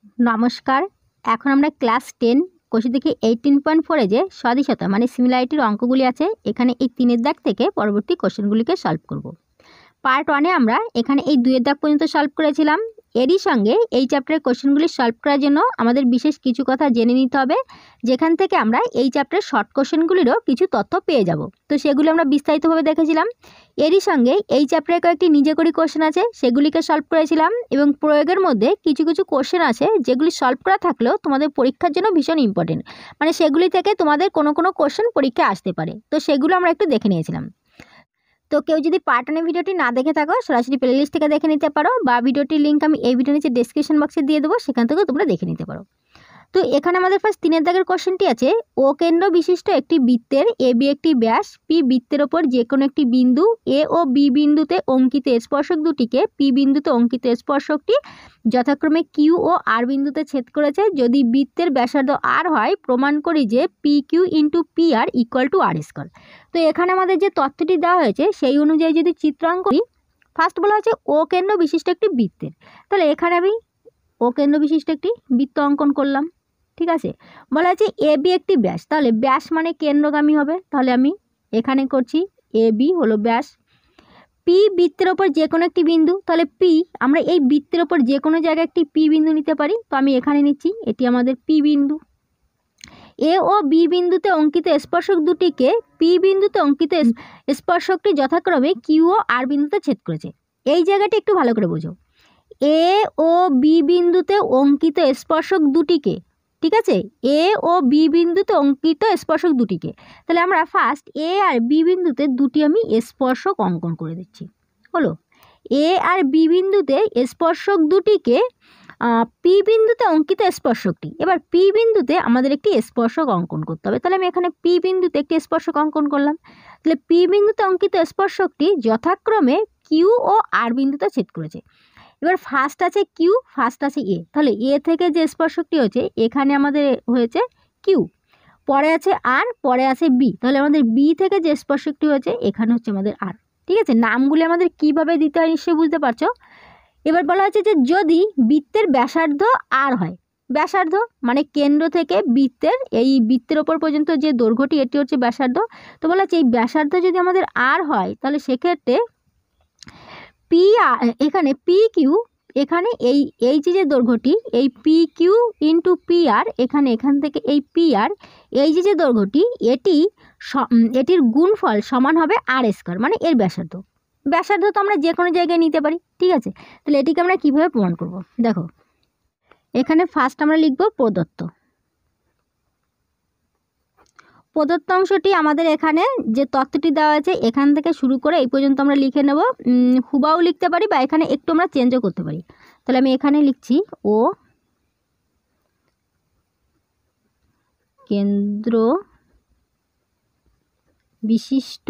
নমস্কার। এখন আমরা ক্লাস 10 কোষে দেখি 18.4 যে সদিশতা মানে সিমিলারিটির অঙ্কগুলি আছে, এখানে এই 3-এর দাগ থেকে পরবর্তী কোশ্চেনগুলিকে সলভ করব। পার্ট 1-এ আমরা এখানে এই 2-এর দাগ পর্যন্ত সলভ করেছিলাম। এরই সঙ্গে এই চ্যাপ্টারের কোশ্চেনগুলি সলভ করার জন্য আমাদের বিশেষ কিছু কথা জেনে নিতে হবে, যেখান থেকে আমরা এই চ্যাপ্টারের শর্ট কোশ্চেনগুলিরও কিছু তথ্য পেয়ে যাব। তো সেগুলো আমরা বিস্তারিতভাবে দেখেছিলাম। এরই সঙ্গে এই চ্যাপ্টারে কয়েকটি নিজে করি কোশ্চেন আছে, সেগুলিকে সলভ করেছিলাম এবং প্রয়োগের মধ্যে কিছু কিছু কোশ্চেন আছে যেগুলি সলভ করা থাকলেও তোমাদের পরীক্ষার জন্য ভীষণ ইম্পর্টেন্ট, মানে সেগুলি থেকে তোমাদের কোনো কোনো কোশ্চেন পরীক্ষায় আসতে পারে। তো সেগুলো আমরা একটু দেখে নিয়েছিলাম। তো কেউ যদি পার্ট 1 ভিডিওটি না দেখে থাকো, সরাসরি প্লেলিস্ট থেকে দেখে নিতে পারো, বা ভিডিওটির লিঙ্ক আমি এই ভিডিওর নিচে ডেসক্রিপশন বক্সে দিয়ে দেবো, সেখান থেকেও তোমরা দেখে নিতে পারো। তো এখানে আমাদের ফার্স্ট 3-এর দাগের কোশ্চেনটি আছে, ও কেন্দ্র বিশিষ্ট একটি বৃত্তের এ বি একটি ব্যাস, পি বৃত্তের ওপর যে কোনো একটি বিন্দু এ ও বি বিন্দুতে অঙ্কিত স্পর্শক দুটিকে পি বিন্দুতে অঙ্কিত স্পর্শকটি যথাক্রমে কিউ ও আর বিন্দুতে ছেদ করেছে। যদি বৃত্তের ব্যাসার্ধ আর হয়, প্রমাণ করি যে P Q into P R equal to R square. তো এখানে আমাদের যে তথ্যটি দেওয়া হয়েছে সেই অনুযায়ী যদি চিত্রাঙ্কন করি, ফার্স্ট বলা হচ্ছে ও কেন্দ্র বিশিষ্ট একটি বৃত্তের। তাহলে এখানে আমি ও কেন্দ্র বিশিষ্ট একটি বৃত্ত অঙ্কন করলাম, ঠিক আছে। বলা আছে এ বি একটি ব্যাস, তাহলে ব্যাস মানে কেন্দ্রগামী হবে, তাহলে আমি এখানে করছি এ বি হলো ব্যাস। পি বৃত্তের ওপর যে কোনো একটি বিন্দু, তাহলে পি আমরা এই বৃত্তের ওপর যে কোনো জায়গায় একটি পি বিন্দু নিতে পারি, তো আমি এখানে নিচ্ছি, এটি আমাদের পি বিন্দু। এ ও বি বিন্দুতে অঙ্কিত স্পর্শক দুটিকে পি বিন্দুতে অঙ্কিত স্পর্শকটি যথাক্রমে কিউ ও আর বিন্দুতে ছেদ করেছে। এই জায়গাটি একটু ভালো করে বোঝো, এ ও বি বিন্দুতে অঙ্কিত স্পর্শক দুটিকে, ঠিক আছে, এ ও বি বিন্দুতে অঙ্কিত স্পর্শক দুটিকে, তাহলে আমরা ফার্স্ট এ আর বি বিন্দুতে দুটি আমি স্পর্শক অঙ্কন করে দিচ্ছি। হলো, এ আর বি বিন্দুতে স্পর্শক দুটিকে পি বিন্দুতে অঙ্কিত স্পর্শকটি, এবার পি বিন্দুতে আমাদের একটি স্পর্শক অঙ্কন করতে হবে, তাহলে আমি এখানে পি বিন্দুতে একটি স্পর্শক অঙ্কন করলাম। তাহলে পি বিন্দুতে অঙ্কিত স্পর্শকটি যথাক্রমে কিউ ও আর বিন্দুতে ছেদ করেছে। এবার ফার্স্ট আছে কিউ, ফার্স্ট আছে এ, তাহলে এ থেকে যে স্পর্শকটি হচ্ছে এখানে আমাদের হয়েছে কিউ, পরে আছে আর, পরে আছে বি, তাহলে আমাদের বি থেকে যে স্পর্শকটি হয়েছে এখানে হচ্ছে আমাদের আর। ঠিক আছে, নামগুলি আমাদের কিভাবে দিতে হয় নিশ্চয়ই বুঝতে পারছো। এবার বলা হচ্ছে যে যদি বৃত্তের ব্যাসার্ধ আর হয়, ব্যাসার্ধ মানে কেন্দ্র থেকে বৃত্তের এই বৃত্তের ওপর পর্যন্ত যে দৈর্ঘ্যটি এটি হচ্ছে ব্যাসার্ধ। তো বলা হচ্ছে এই ব্যাসার্ধ যদি আমাদের আর হয়, তাহলে সেক্ষেত্রে পি এখানে পি কিউ, এখানে এই যে দৈর্ঘ্যটি এই পি কিউ ইন্টু পি আর, এখান থেকে এই পি আর এই যে দৈর্ঘ্যটি এটির গুণফল সমান হবে আর স্কয়ার, মানে এর ব্যাসার্ধ। ব্যাসার্ধ তো আমরা যে কোনো জায়গায় নিতে পারি, ঠিক আছে। তাহলে এটিকে আমরা কীভাবে প্রমাণ করব, দেখো এখানে ফার্স্ট আমরা লিখব প্রদত্ত। প্রদত্ত অংশটি আমাদের এখানে যে তথ্যটি দেওয়া আছে এখান থেকে শুরু করে এই পর্যন্ত আমরা লিখে নেব, হুবাও লিখতে পারি বা এখানে একটু আমরা চেঞ্জও করতে পারি। তাহলে আমি এখানে লিখছি ও কেন্দ্র বিশিষ্ট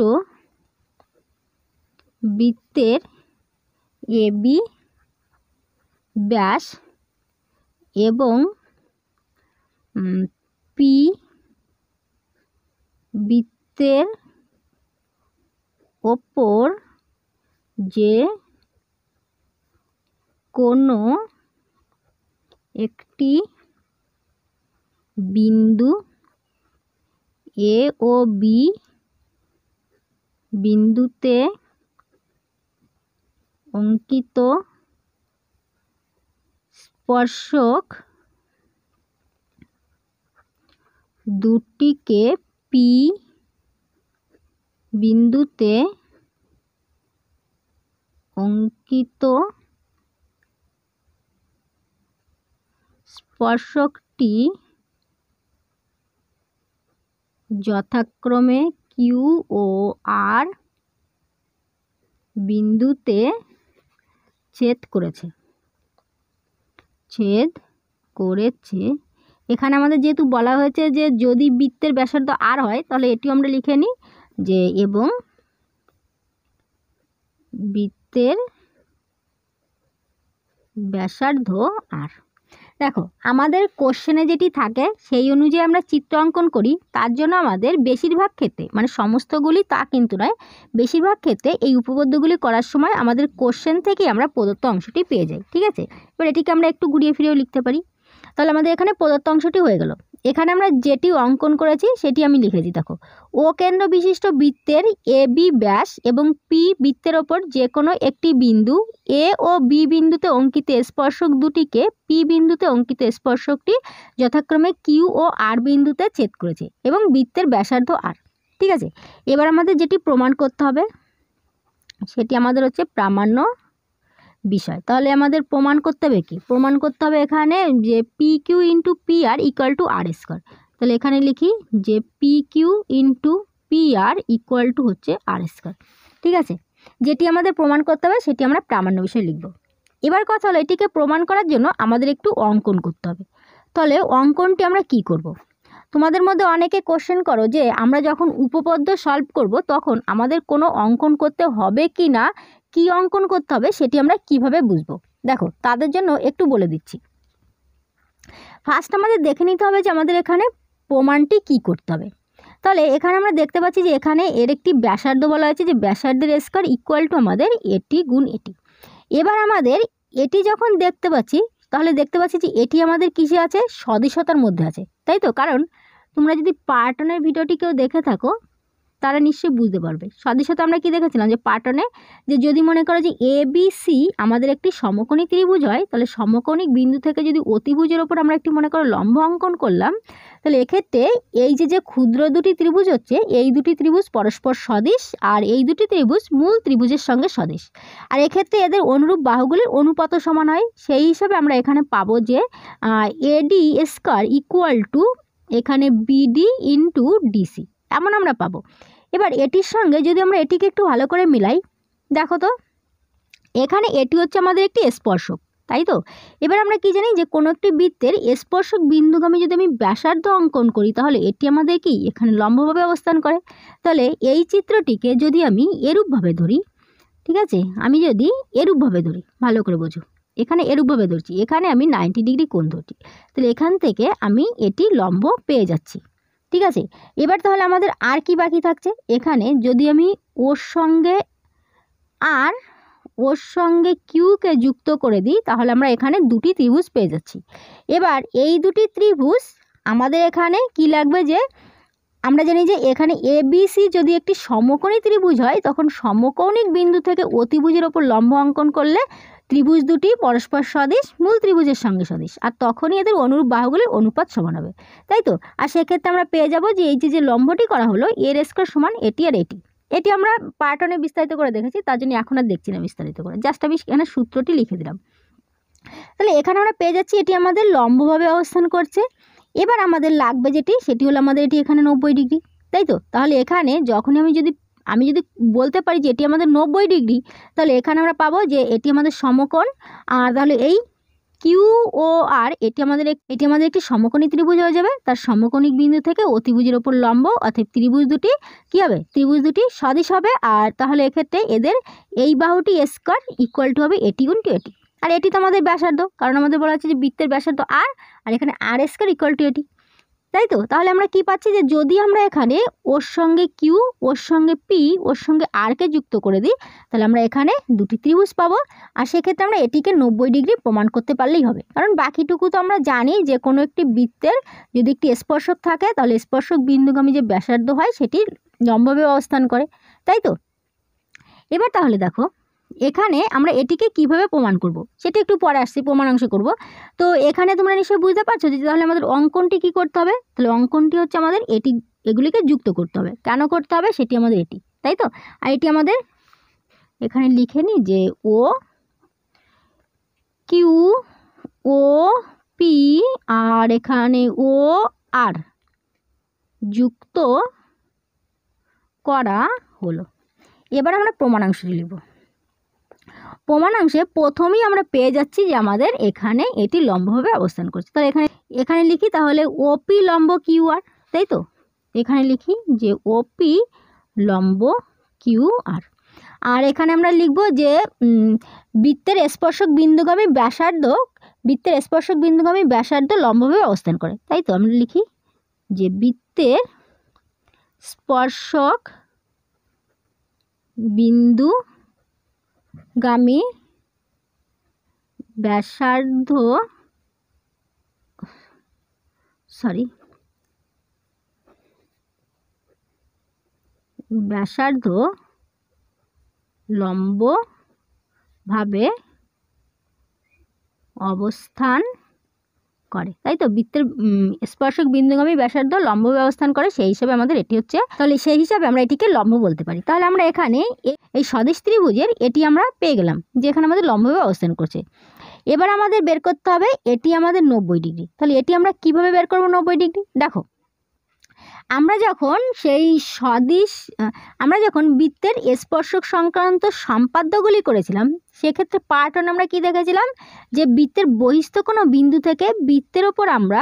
বৃত্তের এ বি ব্যাস এবং পি বৃত্তের ওপর যে কোনো একটি বিন্দু এ ও বি বিন্দুতে অঙ্কিত স্পর্শক দুটিকে পি বিন্দুতে অঙ্কিত স্পর্শকটি যথাক্রমে কিউ ও আর বিন্দুতে ছেদ করেছে। এখানে আমাদের যেহেতু বলা হয়েছে যে যদি বৃত্তের ব্যাসার্ধ আর হয়, তাহলে এটিও আমরা লিখে নিই যে এবং বৃত্তের ব্যাসার্ধ আর। দেখো আমাদের কোশ্চেনে যেটি থাকে সেই অনুযায়ী আমরা চিত্র অঙ্কন করি, তার জন্য আমাদের বেশিরভাগ ক্ষেত্রে, মানে সমস্তগুলি তা কিন্তু নয়, বেশিরভাগ ক্ষেত্রে এই উপপাদ্যগুলি করার সময় আমাদের কোশ্চেন থেকেই আমরা প্রদত্ত অংশটি পেয়ে যাই, ঠিক আছে। এবার এটিকে আমরা একটু ঘুরিয়ে ফিরেও লিখতে পারি। তাহলে আমাদের এখানে প্রদত্ত অংশটি হয়ে গেল। এখানে আমরা যেটি অঙ্কন করেছি সেটি আমি লিখেছি। দেখো, ও কেন্দ্র বিশিষ্ট বৃত্তের এ বি ব্যাস এবং পি বৃত্তের ওপর যে কোনো একটি বিন্দু এ ও বি বিন্দুতে অঙ্কিত স্পর্শক দুটিকে পি বিন্দুতে অঙ্কিত স্পর্শকটি যথাক্রমে কিউ ও আর বিন্দুতে ছেদ করেছে এবং বৃত্তের ব্যাসার্ধ আর। ঠিক আছে, এবার আমাদের যেটি প্রমাণ করতে হবে সেটি আমাদের হচ্ছে প্রামাণ্য বিষয়। তাহলে আমাদের প্রমাণ করতে হবে কি? প্রমাণ করতে হবে এখানে যে P Q into P R equal to R square. তাহলে এখানে লিখি যে P Q into P R equal to হচ্ছে আর স্কোয়ার। ঠিক আছে, যেটি আমাদের প্রমাণ করতে হবে সেটি আমরা প্রামাণ্য বিষয় লিখব। এবার কথা হলো, এটিকে প্রমাণ করার জন্য আমাদের একটু অঙ্কন করতে হবে। তাহলে অঙ্কনটি আমরা কি করব? তোমাদের মধ্যে অনেকে কোশ্চেন করো যে আমরা যখন উপপাদ্য সলভ করব তখন আমাদের কোনো অঙ্কন করতে হবে কি না, কী অঙ্কন করতে হবে সেটি আমরা কিভাবে বুঝবো। দেখো, তাদের জন্য একটু বলে দিচ্ছি। ফার্স্ট আমাদের দেখে নিতে হবে যে আমাদের এখানে প্রমাণটি কি করতে হবে। তাহলে এখানে আমরা দেখতে পাচ্ছি যে এখানে এর একটি ব্যাসার্ধ বলা হয়েছে যে ব্যাসার্ধের স্কয়ার ইকুয়াল টু আমাদের এটি গুণ এটি। এবার আমাদের এটি যখন দেখতে পাচ্ছি তাহলে দেখতে পাচ্ছি যে এটি আমাদের কিসে আছে? সদিশতার মধ্যে আছে, তাই তো? কারণ তোমরা যদি পার্ট 1 এর ভিডিওটি কেউ দেখে থাকো তারা নিশ্চয়ই বুঝতে পারবে। সদিশতা আমরা কি দেখেছিলাম যে পার্ট 1 যে যদি মনে করো যে এ বি সি আমাদের একটি সমকোণী ত্রিভুজ হয়, তাহলে সমকোণিক বিন্দু থেকে যদি অতিভুজের ওপর আমরা একটি মনে করো লম্ব অঙ্কন করলাম, তাহলে এক্ষেত্রে এই যে ক্ষুদ্র দুটি ত্রিভুজ হচ্ছে এই দুটি ত্রিভুজ পরস্পর সদিশ আর এই দুটি ত্রিভুজ মূল ত্রিভুজের সঙ্গে সদিশ, আর এক্ষেত্রে এদের অনুরূপ বাহুগুলির অনুপাত সমান হয়। সেই হিসাবে আমরা এখানে পাবো যে এডি স্কয়ার ইকুয়াল টু এখানে বিডি ইন্টু ডিসি, এমন আমরা পাবো। এবার এটির সঙ্গে যদি আমরা এটিকে একটু ভালো করে মিলাই, দেখো তো এখানে এটি হচ্ছে আমাদের একটি স্পর্শক, তাই তো? এবার আমরা কি জানি যে কোনো একটি বৃত্তের স্পর্শক বিন্দুগামী যদি আমি ব্যাসার্ধ অঙ্কন করি তাহলে এটি আমাদের কি এখানে লম্বভাবে অবস্থান করে। তাহলে এই চিত্রটিকে যদি আমি এরূপভাবে ধরি, ঠিক আছে, আমি যদি এরূপভাবে ধরি, ভালো করে বোঝো, এখানে এরূপভাবে ধরছি, এখানে আমি 90 ডিগ্রি কোণ ধরছি, তাহলে এখান থেকে আমি এটি লম্ব পেয়ে যাচ্ছি। ঠিক আছে, এবার তাহলে আমাদের আর কি বাকি থাকছে? এখানে যদি আমি ওর সঙ্গে কিউকে যুক্ত করে দিই তাহলে আমরা এখানে দুটি ত্রিভুজ পেয়ে যাচ্ছি। এবার এই দুটি ত্রিভুজ আমাদের এখানে কি লাগবে, যে আমরা জানি যে এখানে এ বি সি যদি একটি সমকোণী ত্রিভুজ হয় তখন সমকৌণিক বিন্দু থেকে অতিভুজের ওপর লম্ব অঙ্কন করলে ত্রিভুজ দুটি পরস্পর সদিশ মূল ত্রিভুজের সঙ্গে সদিশ, আর তখনই এদের অনুরূপ বাহুগুলির অনুপাত সমান হবে, তাই তো? আর সেক্ষেত্রে আমরা পেয়ে যাব যে এই যে লম্বটি করা হলো এর স্কয়ার সমান এটি আর এটি। এটি আমরা পার্ট 1 বিস্তারিত করে দেখেছি, তার জন্য এখন আর দেখছি না বিস্তারিত করে, জাস্ট আমি এখানে সূত্রটি লিখে দিলাম। তাহলে এখানে আমরা পেয়ে যাচ্ছি এটি আমাদের লম্বভাবে অবস্থান করছে। এবার আমাদের লাগবে যেটি, সেটি হলো আমাদের এটি এখানে 90 ডিগ্রি, তাই তো? তাহলে এখানে যখনই আমি যদি বলতে পারি যে এটি আমাদের 90 ডিগ্রি, তাহলে এখানে আমরা পাবো যে এটি আমাদের সমকোণ, আর তাহলে এই কিউ ও আর এটি আমাদের একটি সমকোণী ত্রিভুজ হয়ে যাবে। তার সমকোণিক বিন্দু থেকে অতিভুজের ওপর লম্ব, অর্থাৎ ত্রিভুজ দুটি কী হবে? ত্রিভুজ দুটি সদিশ হবে। আর তাহলে এক্ষেত্রে এদের এই বাহুটি স্কয়ার ইকুয়াল টু হবে এটি গুণ টু এটি, আর এটি তো আমাদের ব্যাসার্ধ, কারণ আমাদের বলা হচ্ছে যে বৃত্তের ব্যাসার্ধ আর এখানে আর স্কয়ার ইকুয়াল টু এটি, তাই তো? তাহলে আমরা কি পাচ্ছি যে যদি আমরা এখানে ওর সঙ্গে কিউ, ওর সঙ্গে পি, ওর সঙ্গে আরকে যুক্ত করে দিই তাহলে আমরা এখানে দুটি ত্রিভুজ পাবো। আর সেক্ষেত্রে আমরা এটিকে 90 ডিগ্রি প্রমাণ করতে পারলেই হবে, কারণ বাকিটুকু তো আমরা জানি যে কোনো একটি বৃত্তের যদি একটি স্পর্শক থাকে তাহলে স্পর্শক বিন্দুগামী যে ব্যাসার্ধ হয় সেটি লম্বভাবে অবস্থান করে, তাই তো? এবার তাহলে দেখো এখানে আমরা এটিকে কিভাবে প্রমাণ করব সেটা একটু পরে আসছি, প্রমাণ অংশ করব। তো এখানে তোমরা নিশ্চয়ই বুঝতে পারছো যে তাহলে আমাদের অঙ্কনটি কি করতে হবে। তাহলে অঙ্কনটি হচ্ছে আমাদের এগুলিকে যুক্ত করতে হবে। কেন করতে হবে? সেটি আমাদের এটি, তাই তো? আর এটি আমাদের এখানে লিখে নিই যে O Q O P R এখানে ও আর যুক্ত করা হলো। এবার আমরা প্রমাণাংশটি লিখব। প্রমাণাংশে প্রথমেই আমরা পেয়ে যাচ্ছি যে আমাদের এখানে এটি লম্বভাবে অবস্থান করছে। তাহলে এখানে লিখি তাহলে ওপি লম্ব কিউ আর, তাই তো? এখানে লিখি যে ওপি লম্ব কিউ আর। আর এখানে আমরা লিখব যে বৃত্তের স্পর্শক বিন্দুগামী ব্যাসার্ধ লম্বভাবে অবস্থান করে, তাই তো? আমরা লিখি যে বৃত্তের স্পর্শক বিন্দুগামী ব্যাসার্ধ ব্যাসার্ধ লম্বভাবে অবস্থান করে, তাই তো? বৃত্তের স্পর্শক বিন্দুগামী ব্যাসার্ধ লম্বভাবে অবস্থান করে, সেই হিসাবে আমাদের এটি হচ্ছে, তাহলে সেই হিসাবে আমরা এটিকে লম্ব বলতে পারি। তাহলে আমরা এখানে এই সদিশ ত্রিভুজের এটি আমরা পেয়ে গেলাম যে এখানে আমাদের লম্বভাবে অবস্থান করছে। এবার আমাদের বের করতে হবে এটি আমাদের 90 ডিগ্রি। তাহলে এটি আমরা কিভাবে বের করব 90 ডিগ্রি? দেখো, আমরা যখন বৃত্তের স্পর্শক সংক্রান্ত সম্পাদ্যগুলি করেছিলাম, সেক্ষেত্রে পার্ট 1 আমরা কি দেখেছিলাম যে বৃত্তের বহিস্থ কোনো বিন্দু থেকে বৃত্তের ওপর আমরা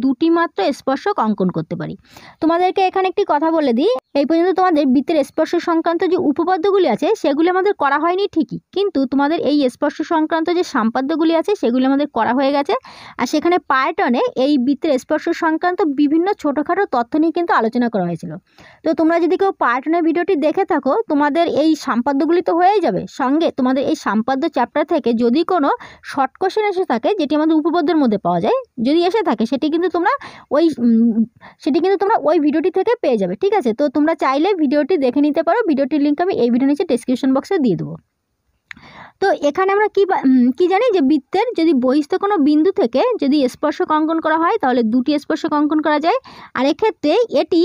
দুটি মাত্র স্পর্শক অঙ্কন করতে পারি। তোমাদেরকে এখানে একটি কথা বলে দিই, এই পর্যন্ত তোমাদের বৃত্তের স্পর্শ সংক্রান্ত যে উপপাদ্যগুলি আছে সেগুলি আমাদের করা হয়নি ঠিকই, কিন্তু তোমাদের এই স্পর্শ সংক্রান্ত যে সম্পাদ্যগুলি আছে সেগুলি আমাদের করা হয়ে গেছে। আর সেখানে পার্ট 1 এই বৃত্তের স্পর্শ সংক্রান্ত বিভিন্ন ছোটোখাটো তথ্য নিয়ে কিন্তু আলোচনা করা হয়েছিল। তো তোমরা যদি কেউ পার্ট 1 ভিডিওটি দেখে থাকো, তোমাদের এই সম্পাদ্যগুলি তো হয়েই যাবে, সঙ্গে তোমাদের এই সম্পাদ্য চ্যাপ্টার থেকে যদি কোনো শর্ট কোশ্চেন এসে থাকে যেটি আমাদের উপপাদ্যের মধ্যে পাওয়া যায়, যদি এসে থাকে সেটি কিন্তু তোমরা ওই ভিডিওটি থেকে পেয়ে যাবে, ঠিক আছে? তো তোমরা চাইলে ভিডিওটি দেখে নিতে পারো, ভিডিওটির লিঙ্ক আমি এই ভিডিও নিচে ডেসক্রিপশন বক্সে দিয়ে দেবো। তো এখানে আমরা কি জানি যে বৃত্তের যদি বহিস্থ কোনো বিন্দু থেকে যদি স্পর্শক অঙ্কন করা হয় তাহলে দুটি স্পর্শক অঙ্কন করা যায়। আর এক্ষেত্রে এটি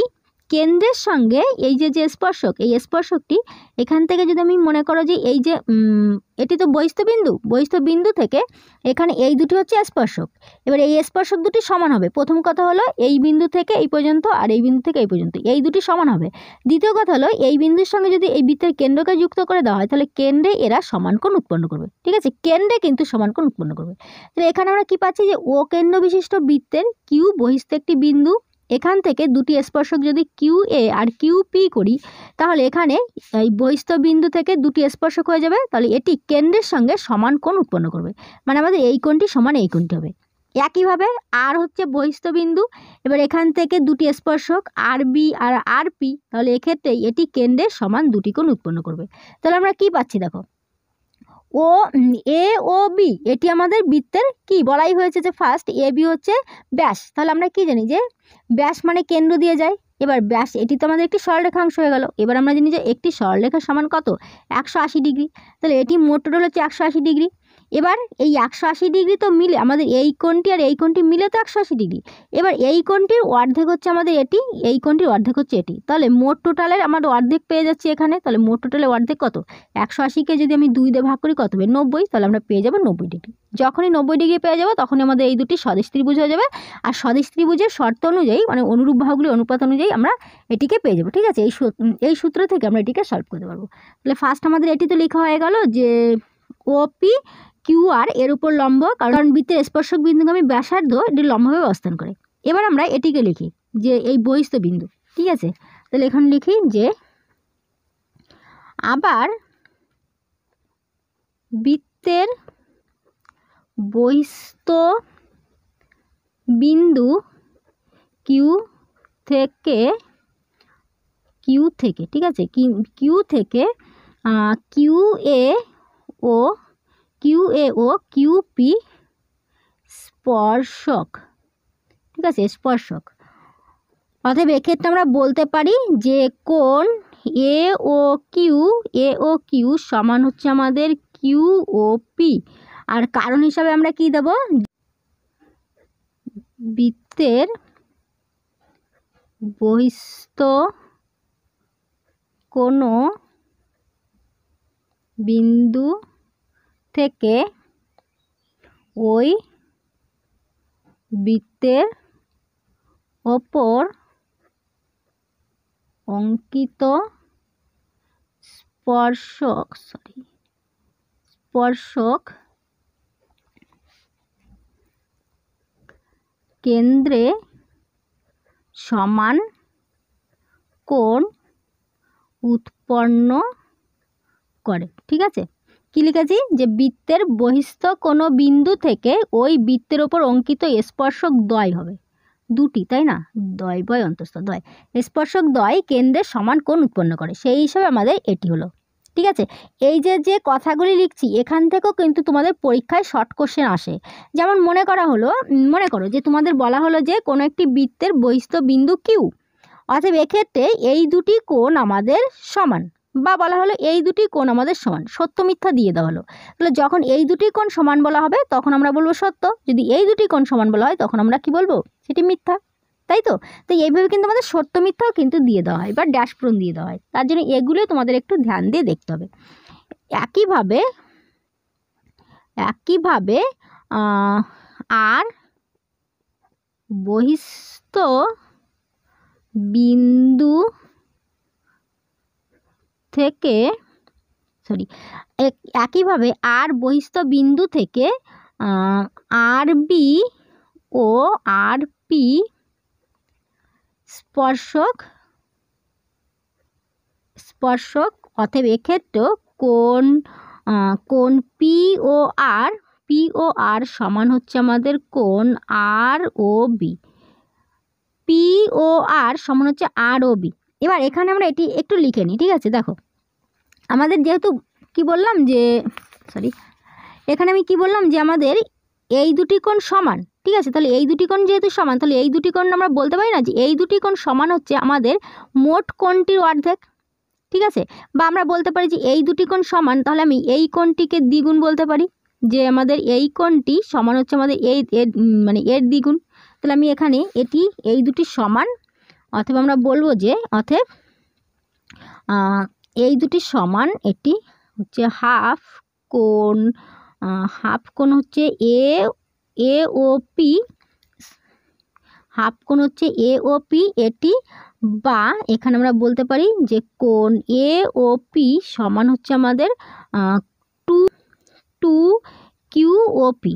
কেন্দ্রের সঙ্গে এই যে স্পর্শক, এই স্পর্শকটি এখান থেকে যদি আমি মনে করো যে এই যে এটি তো বহিস্থ বিন্দু থেকে এখানে এই দুটি হচ্ছে স্পর্শক। এবার এই স্পর্শক দুটি সমান হবে। প্রথম কথা হলো এই বিন্দু থেকে এই পর্যন্ত আর এই বিন্দু থেকে এই পর্যন্ত এই দুটি সমান হবে। দ্বিতীয় কথা হলো এই বিন্দুর সঙ্গে যদি এই বৃত্তের কেন্দ্রকে যুক্ত করে দেওয়া হয় তাহলে কেন্দ্রে এরা সমান কোণ উৎপন্ন করবে, ঠিক আছে? কেন্দ্রে কিন্তু সমান কোণ উৎপন্ন করবে। তাহলে এখানে আমরা কি পাচ্ছি যে ও কেন্দ্র বিশিষ্ট বৃত্তের কিউ বহিস্থ একটি বিন্দু, এখান থেকে দুটি স্পর্শক যদি কিউ এ আর কিউ পি করি তাহলে এখানে এই বহিস্থ বিন্দু থেকে দুটি স্পর্শক হয়ে যাবে, তাহলে এটি কেন্দ্রের সঙ্গে সমান কোণ উৎপন্ন করবে, মানে আমাদের এই কোণটি সমান এই কোণটি হবে। একইভাবে আর হচ্ছে বহিস্থ বিন্দু, এবার এখান থেকে দুটি স্পর্শক আর বি আর আর পি, তাহলে এক্ষেত্রে এটি কেন্দ্রের সমান দুটি কোণ উৎপন্ন করবে। তাহলে আমরা কি পাচ্ছি দেখো, ও এ ও বি এটি আমাদের বৃত্তের কি বলাই হয়েছে যে ফার্স্ট এ বি হচ্ছে ব্যাস। তাহলে আমরা কি জানি যে ব্যাস মানে কেন্দ্র দিয়ে যায়। এবার ব্যাস এটি তো আমাদের একটি সরলরেখাংশ হয়ে গেল। এবার আমরা জানি যে একটি সরলরেখা সমান কত? 180 ডিগ্রি। তাহলে এটি মোট টোটাল হচ্ছে 180 ডিগ্রি। এবার এই 180 ডিগ্রি তো মিলে আমাদের এই কোণটি আর এই কোণটি মিলে তো 180 ডিগ্রি। এবার এই কোণটির অর্ধেক হচ্ছে আমাদের এটি, এই কোণটির অর্ধেক হচ্ছে এটি, তাহলে মোট টোটালের আমাদের অর্ধেক পেয়ে যাচ্ছি এখানে। তাহলে মোট টোটালের অর্ধেক কত? 180কে যদি আমি 2 দিয়ে ভাগ করি কত হবে? 90। তাহলে আমরা পেয়ে যাবো 90 ডিগ্রি। যখনই 90 ডিগ্রি পেয়ে যাবো তখনই আমাদের এই দুটি সদিশ ত্রিভুজ হয়ে যাবে। আর সদিশ ত্রিভুজের শর্ত অনুযায়ী মানে অনুরূপ বাহুগুলির অনুপাত অনুযায়ী আমরা এটিকে পেয়ে যাবো, ঠিক আছে? এই সূত্র থেকে আমরা এটিকে সলভ করতে পারবো। তাহলে ফার্স্ট আমাদের এটি তো লেখা হয়ে গেল যে ওপি কিউ আর এর উপর লম্ব, কারণ বৃত্তের স্পর্শক বিন্দুগামী ব্যাসার্ধ এটি লম্বভাবে অবস্থান করে। এবার আমরা এটিকে লিখি যে এই বহিস্থ বিন্দু, ঠিক আছে? তাহলে এখানে লিখি যে আবার বৃত্তের বহিস্থ বিন্দু কিউ থেকে ঠিক আছে কিউ থেকে কিউ এ ও কিউ পি স্পর্শক, ঠিক আছে? স্পর্শক। অতএব এক্ষেত্রে আমরা বলতে পারি যে কোণ এ ও কিউ সমান হচ্ছে আমাদের কিউ ও পি। আর কারণ হিসাবে আমরা কি দেব? বৃত্তের বহিস্থ কোনো বিন্দু থেকে ওই বৃত্তের ওপর অঙ্কিত স্পর্শক কেন্দ্রে সমান কোণ উৎপন্ন করে, ঠিক আছে? কি লিখেছি যে বৃত্তের বহিস্থ কোনো বিন্দু থেকে ওই বৃত্তের ওপর অঙ্কিত স্পর্শক দ্বয় হবে দুটি, তাই না? দ্বয় বয় অন্তস্থ দ্বয়, স্পর্শক দ্বয় কেন্দ্রে সমান কোণ উৎপন্ন করে, সেই হিসাবে আমাদের এটি হলো। ঠিক আছে, এই যে যে কথাগুলি লিখছি এখান থেকেও কিন্তু তোমাদের পরীক্ষায় শর্ট কোশ্চেন আসে। যেমন মনে করো যে তোমাদের বলা হলো যে কোনো একটি বৃত্তের বহিস্থ বিন্দু কিউ, অতএব এক্ষেত্রে এই দুটি কোণ আমাদের সমান, বা বলা হলো এই দুটি কোণ আমাদের সমান, সত্য মিথ্যা দিয়ে দেওয়া হলো। তাহলে যখন এই দুটি কোণ সমান বলা হবে তখন আমরা বলবো সত্য, যদি এই দুটি কোণ সমান বলা হয় তখন আমরা কি বলবো, সেটি মিথ্যা, তাই তো। তো এইভাবে কিন্তু আমাদের সত্য মিথ্যাও কিন্তু দিয়ে দেওয়া হয় বা ড্যাশ পূরণ দিয়ে দেওয়া হয়, তার জন্য এগুলো তোমাদের একটু ধ্যান দিয়ে দেখতে হবে। একইভাবে আর বহিস্থ বিন্দু থেকে একইভাবে আর বহিস্থ বিন্দু থেকে আর বি ও আর পি স্পর্শক, অতএব এক্ষেত্রেও কোণ পি ও আর সমান হচ্ছে আমাদের কোণ আর ও বি, পি ও আর সমান হচ্ছে আর ও বি। এবার এখানে আমরা এটি একটু লিখে নিই, ঠিক আছে। দেখো আমাদের যেহেতু কি বললাম যে এখানে আমি কি বললাম যে আমাদের এই দুটি কোণ সমান, ঠিক আছে। তাহলে এই দুটি কোণ যেহেতু সমান, তাহলে এই দুটি কোণ আমরা বলতে পারি না যে এই দুটি কোণ সমান হচ্ছে আমাদের মোট কোণটির অর্ধেক, ঠিক আছে। বা আমরা বলতে পারি যে এই দুটি কোণ সমান, তাহলে আমি এই কোণটিকে দ্বিগুণ বলতে পারি, যে আমাদের এই কোণটি সমান হচ্ছে আমাদের এর দ্বিগুণ। তাহলে আমি এখানে এই দুটি সমান, অথবা আমরা বলবো যে এই দুটি সমান, এটি হচ্ছে হাফ কোণ হচ্ছে এ ও পি, হাফ কোণ হচ্ছে এ ও পি এটি, বা এখানে আমরা বলতে পারি যে কোণ এ ও পি সমান হচ্ছে আমাদের 2 কিউ ও পি,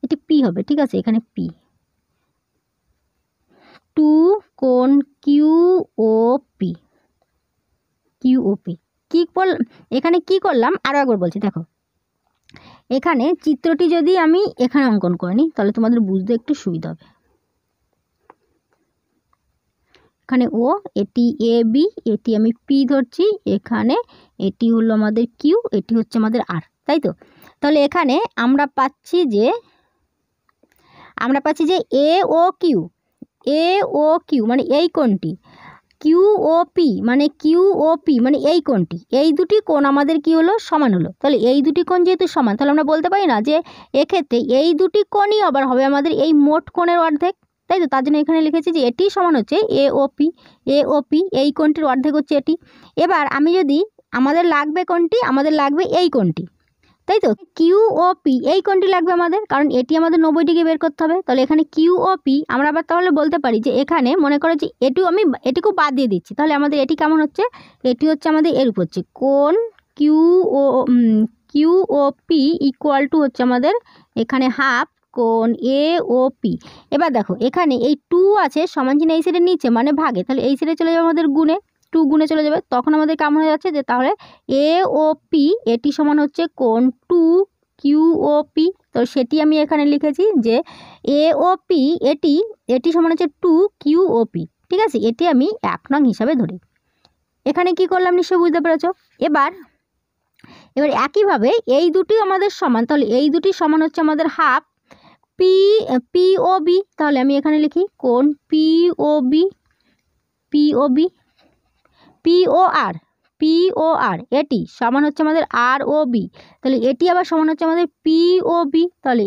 এটি পি হবে, ঠিক আছে। এখানে পি 2 কোণ কিউ ও পি, এখানে কি করলাম আরও একবার বলছি। দেখো এখানে চিত্রটি যদি আমি এখানে অঙ্কন করে নিই তাহলে তোমাদের বুঝতে একটু সুবিধা হবে। এখানে ও, এটি এ বি, এটি আমি পি ধরছি, এখানে এটি হলো আমাদের কিউ, এটি হচ্ছে আমাদের আর, তাই তো। তাহলে এখানে আমরা পাচ্ছি যে এ ও কিউ মানে এই কোণটি, কিউ ও পি মানে এই কোণটি, এই দুটি কোণ আমাদের কি হলো, সমান হলো। তাহলে এই দুটি কোণ যেহেতু সমান, তাহলে আমরা বলতে পারি না যে এক্ষেত্রে এই দুটি কোণই আবার হবে আমাদের এই মোট কোণের অর্ধেক, তাই তো। তার জন্য এখানে লিখেছি যে এটি সমান হচ্ছে এ ও পি, এই কোণটির অর্ধেক হচ্ছে এটি। এবার আমি যদি আমাদের লাগবে কোণটি, আমাদের লাগবে এই কোণটি, তাই তো। কিউ ও পি এই কোণটি লাগবে আমাদের, কারণ এটি আমাদের 90 ডিগ্রি বের করতে হবে। তাহলে এখানে কিউ ও পি আমরা আবার তাহলে বলতে পারি যে এখানে মনে করো যে আমি এটিকেও বাদ দিয়ে দিচ্ছি, তাহলে আমাদের এটি কেমন হচ্ছে, এটি হচ্ছে আমাদের এরূপ হচ্ছে কোণ Q O P equal to হচ্ছে আমাদের এখানে হাফ কোণ এ ও পি। এবার দেখো এখানে এই 2 আছে সমান চিহ্ন এই সাইডের নিচে মানে ভাগে, তাহলে এই সাইডে চলে যাবে আমাদের গুণে, 2 গুণে চলে যাবে, তখন আমাদের কেমন হয়ে যাচ্ছে যে তাহলে এ ও পি এটি সমান হচ্ছে কোণ 2 কিউ ও পি। তো সেটি আমি এখানে লিখেছি যে এ ও পি এটি সমান হচ্ছে 2 কিউ ও পি, ঠিক আছে। এটি আমি 1 নং হিসাবে ধরি। এখানে কি করলাম নিশ্চয়ই বুঝতে পেরেছ। এবার একইভাবে এই দুটি আমাদের সমান, তাহলে এই দুটি সমান হচ্ছে আমাদের হাফ পি ও বি, তাহলে আমি এখানে লিখি কোণ পি ও আর এটি সমান হচ্ছে আমাদের আর ও বি, তাহলে এটি আবার সমান হচ্ছে আমাদের পি ও বি, তাহলে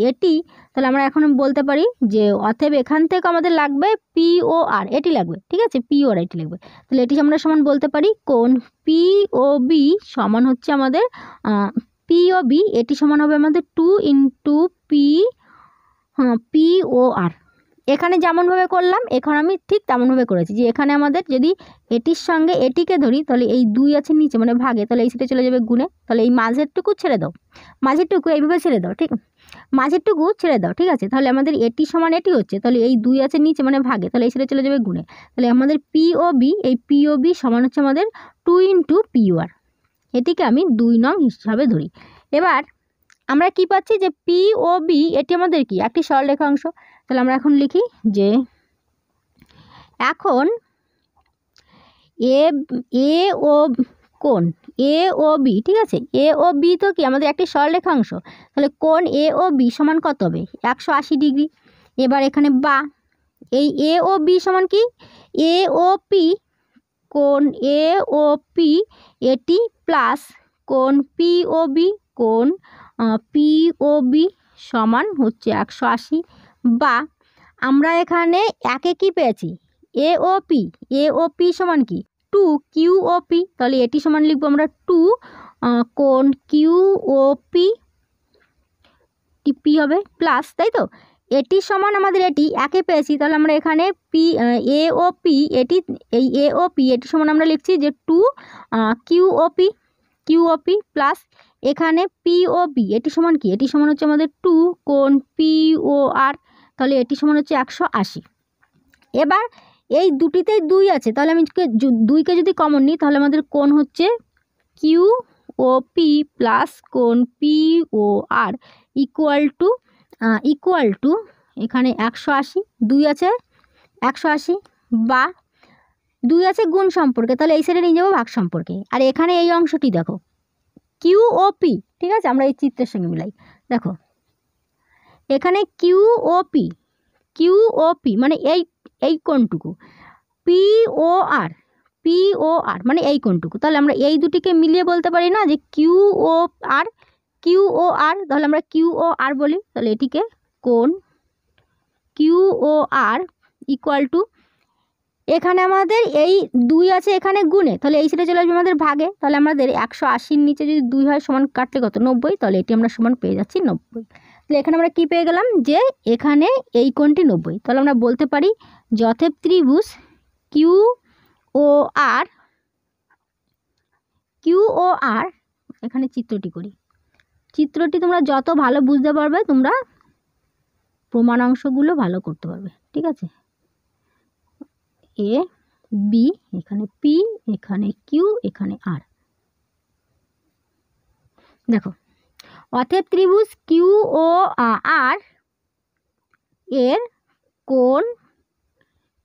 আমরা এখন বলতে পারি যে অতএব এখান থেকে আমাদের লাগবে পি ও আর, এটি লাগবে, ঠিক আছে, পি ও আর এটি লাগবে। তাহলে এটি আমরা সমান বলতে পারি কোণ পি ও বি সমান হচ্ছে আমাদের পি ও বি, এটি সমান হবে আমাদের 2 ইন্টু পি ও আর। এখানে যেমনভাবে করলাম এখন আমি ঠিক তেমনভাবে করেছি, যে এখানে আমাদের যদি এটির সঙ্গে এটিকে ধরি তাহলে এই 2 আছে নিচে মানে ভাগে, তাহলে এই সাইডে চলে যাবে গুণে, তাহলে এই মাঝেরটুকু ছেড়ে দাও, এইভাবে ছেড়ে দাও, ঠিক মাঝেরটুকু ছেড়ে দাও, ঠিক আছে। তাহলে আমাদের এটি সমান এটি হচ্ছে, তাহলে এই 2 আছে নিচে মানে ভাগে, তাহলে এই সাইডে চলে যাবে গুণে, তাহলে আমাদের পি ও বি, এই পি ও বি সমান হচ্ছে আমাদের 2 ইন্টু পি ও আর, এটিকে আমি 2 নং হিসাবে ধরি। এবার আমরা কি পাচ্ছি যে পি ও বি এটি আমাদের কি একটি সরলরেখা অংশ। তাহলে আমরা এখন লিখি যে এখন এ ও কোণ এ ও বি, ঠিক আছে, এ ও বি তো কি আমাদের একটি সরলরেখাংশ, তাহলে কোণ এ ও বি সমান কত হবে 180 ডিগ্রি। এবার এখানে বা এই এ ও বি সমান কি এ ও পি, কোণ এ ও পি এটি প্লাস কোণ পি ও বি, কোণ পি ও বি সমান হচ্ছে 180। বা আমরা এখানে একে কি পেয়েছি এ ও পি সমান কি 2 কিউ ও পি, তাহলে এটি সমান লিখবো আমরা 2 কোণ কিউ ও পি পি হবে প্লাস, তাই তো এটি সমান আমাদের এটি একে পেয়েছি, তাহলে আমরা এখানে পি এ ও পি এটি এই এ ও পি এটি সমান আমরা লিখছি যে 2 কিউ ও পি প্লাস এখানে পি ও বি এটি সমান কি এটি সমান হচ্ছে আমাদের 2 কোণ পি ও আর, তাহলে এটি সমান হচ্ছে 180। এবার এই দুটিতেই 2 আছে, তাহলে আমি 2কে যদি কমন নিই তাহলে আমাদের কোণ হচ্ছে কিউ ও পি প্লাস কোণ P O R equal to এখানে 180, 2 আছে 180 বা 2 আছে গুণ সম্পর্কে, তাহলে এই সাইডে নিয়ে যাবো ভাগ সম্পর্কে। আর এখানে এই অংশটি দেখো কিউ ও পি, ঠিক আছে, আমরা এই চিত্রের সঙ্গে মিলাই, দেখো এখানে কিউ ও পি মানে এই কোণটুকু, পি ও আর মানে এই কোণটুকু, তাহলে আমরা এই দুটিকে মিলিয়ে বলতে পারি না যে কিউ ও আর, তাহলে আমরা কিউ ও আর বলি, তাহলে এটিকে কোণ Q O R equal to এখানে আমাদের এই 2 আছে এখানে গুণে, তাহলে এই সাইডে চলে আসবে আমাদের ভাগে, তাহলে আমাদের 180-র নিচে যদি 2 হয় সমান কাটলে কত 90, তাহলে এটি আমরা সমান পেয়ে যাচ্ছি 90। তাহলে এখানে আমরা কি পেয়ে গেলাম যে এখানে এই কোণটি 90, তাহলে আমরা বলতে পারি যে অতএব ত্রিভুজ কিউ ও আর এখানে চিত্রটি করি, চিত্রটি তোমরা যত ভালো বুঝতে পারবে তোমরা প্রমাণাংশগুলো ভালো করতে পারবে, ঠিক আছে, এ বি এখানে পি এখানে কিউ এখানে আর। দেখো অতএব ত্রিভুজ কিউ ও আর এর কোণ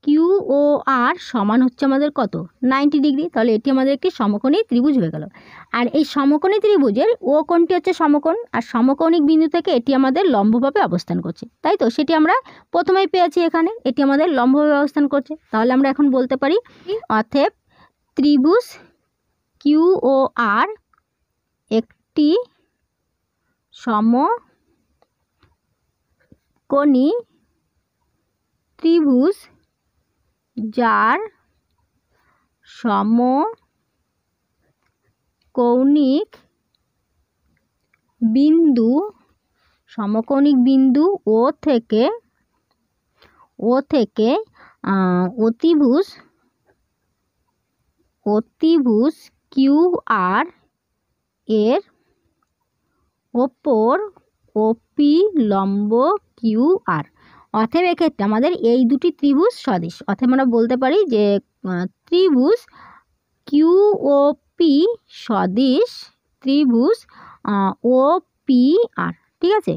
কিউ ও আর সমান হচ্ছে আমাদের কত 90 ডিগ্রি, তাহলে এটি আমাদের একটি সমকোণী ত্রিভুজ হয়ে গেল। আর এই সমকোণী ত্রিভুজের ও কোণটি হচ্ছে সমকোণ, আর সমকৌণিক বিন্দু থেকে এটি আমাদের লম্বভাবে অবস্থান করছে, তাই তো সেটি আমরা প্রথমেই পেয়েছি, এখানে এটি আমাদের লম্বভাবে অবস্থান করছে, তাহলে আমরা এখন বলতে পারি অতএব ত্রিভুজ কিউ ও আর একটি সমকোণী ত্রিভুজ যার সমকৌণিক বিন্দু ও থেকে অতিভুজ কিউ আর এর ওপর ওপি লম্ব কিউ আর। অতএব এক্ষেত্রে আমাদের এই দুটি ত্রিভুজ সদৃশ, অতএব আমরা বলতে পারি যে ত্রিভুজ কিউ ও পি সদৃশ ত্রিভুজ ও পি আর, ঠিক আছে,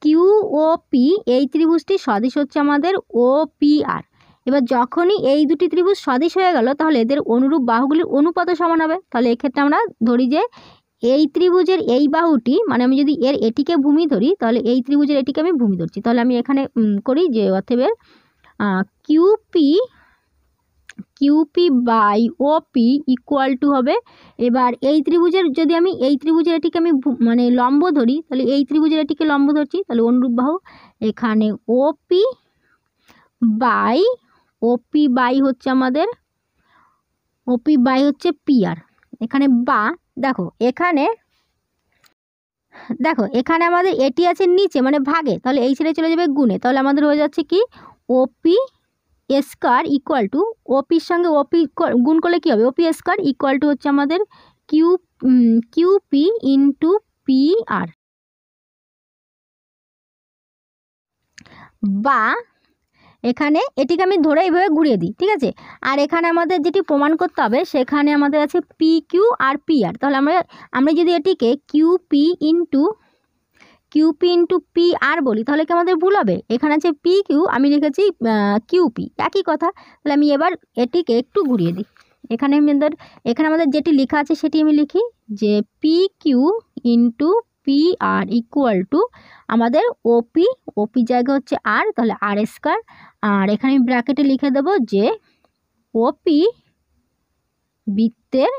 কিউ ও পি এই ত্রিভুজটি সদৃশ হচ্ছে আমাদের ও পি আর। এবার যখনই এই দুটি ত্রিভুজ সদৃশ হয়ে গেল তাহলে এদের অনুরূপ বাহুগুলির অনুপাতও সমান হবে, তাহলে এক্ষেত্রে আমরা ধরি যে এই ত্রিভুজের এই বাহুটি মানে আমি যদি এটিকে ভূমি ধরি তাহলে এই ত্রিভুজের এটিকে আমি ভূমি ধরছি, তাহলে আমি এখানে করি যে অতএব QP by OP equal to হবে, এবার এই ত্রিভুজের যদি আমি এই ত্রিভুজের এটিকে আমি মানে লম্ব ধরি তাহলে এই ত্রিভুজের এটিকে লম্ব ধরছি, তাহলে অনুরূপ বাহু এখানে ওপি বাই হচ্ছে আমাদের পি আর। এখানে বা দেখো এখানে আমাদের এটি আছে নিচে মানে ভাগে, তাহলে এই সাইডে চলে যাবে গুণে, তাহলে আমাদের হয়ে যাচ্ছে কি ওপি স্কয়ার ইকুয়াল টু ওপির সঙ্গে ওপি গুণ করলে কী হবে ওপি স্কয়ার ইকুয়াল টু হচ্ছে আমাদের কিউপি ইন্টু পি আর। বা এখানে এটিকে আমি ধরে এইভাবে ঘুরিয়ে দিই, ঠিক আছে, আর এখানে আমাদের যেটি প্রমাণ করতে হবে সেখানে আমাদের আছে P Q R P R, তাহলে আমরা যদি এটিকে কিউপি ইন্টু পি আর বলি তাহলে কি আমাদের ভুল হবে, এখানে আছে পি কিউ আমি লিখেছি কিউপি একই কথা, তাহলে আমি এবার এটিকে একটু ঘুরিয়ে দিই, এখানে আমাদের যেটি লেখা আছে সেটি আমি লিখি যে P Q into P R equal to আমাদের ওপি জায়গা হচ্ছে আর, তাহলে আর স্কয়ার। আর এখানে আমি ব্র্যাকেটে লিখে দেবো যে ওপি বৃত্তের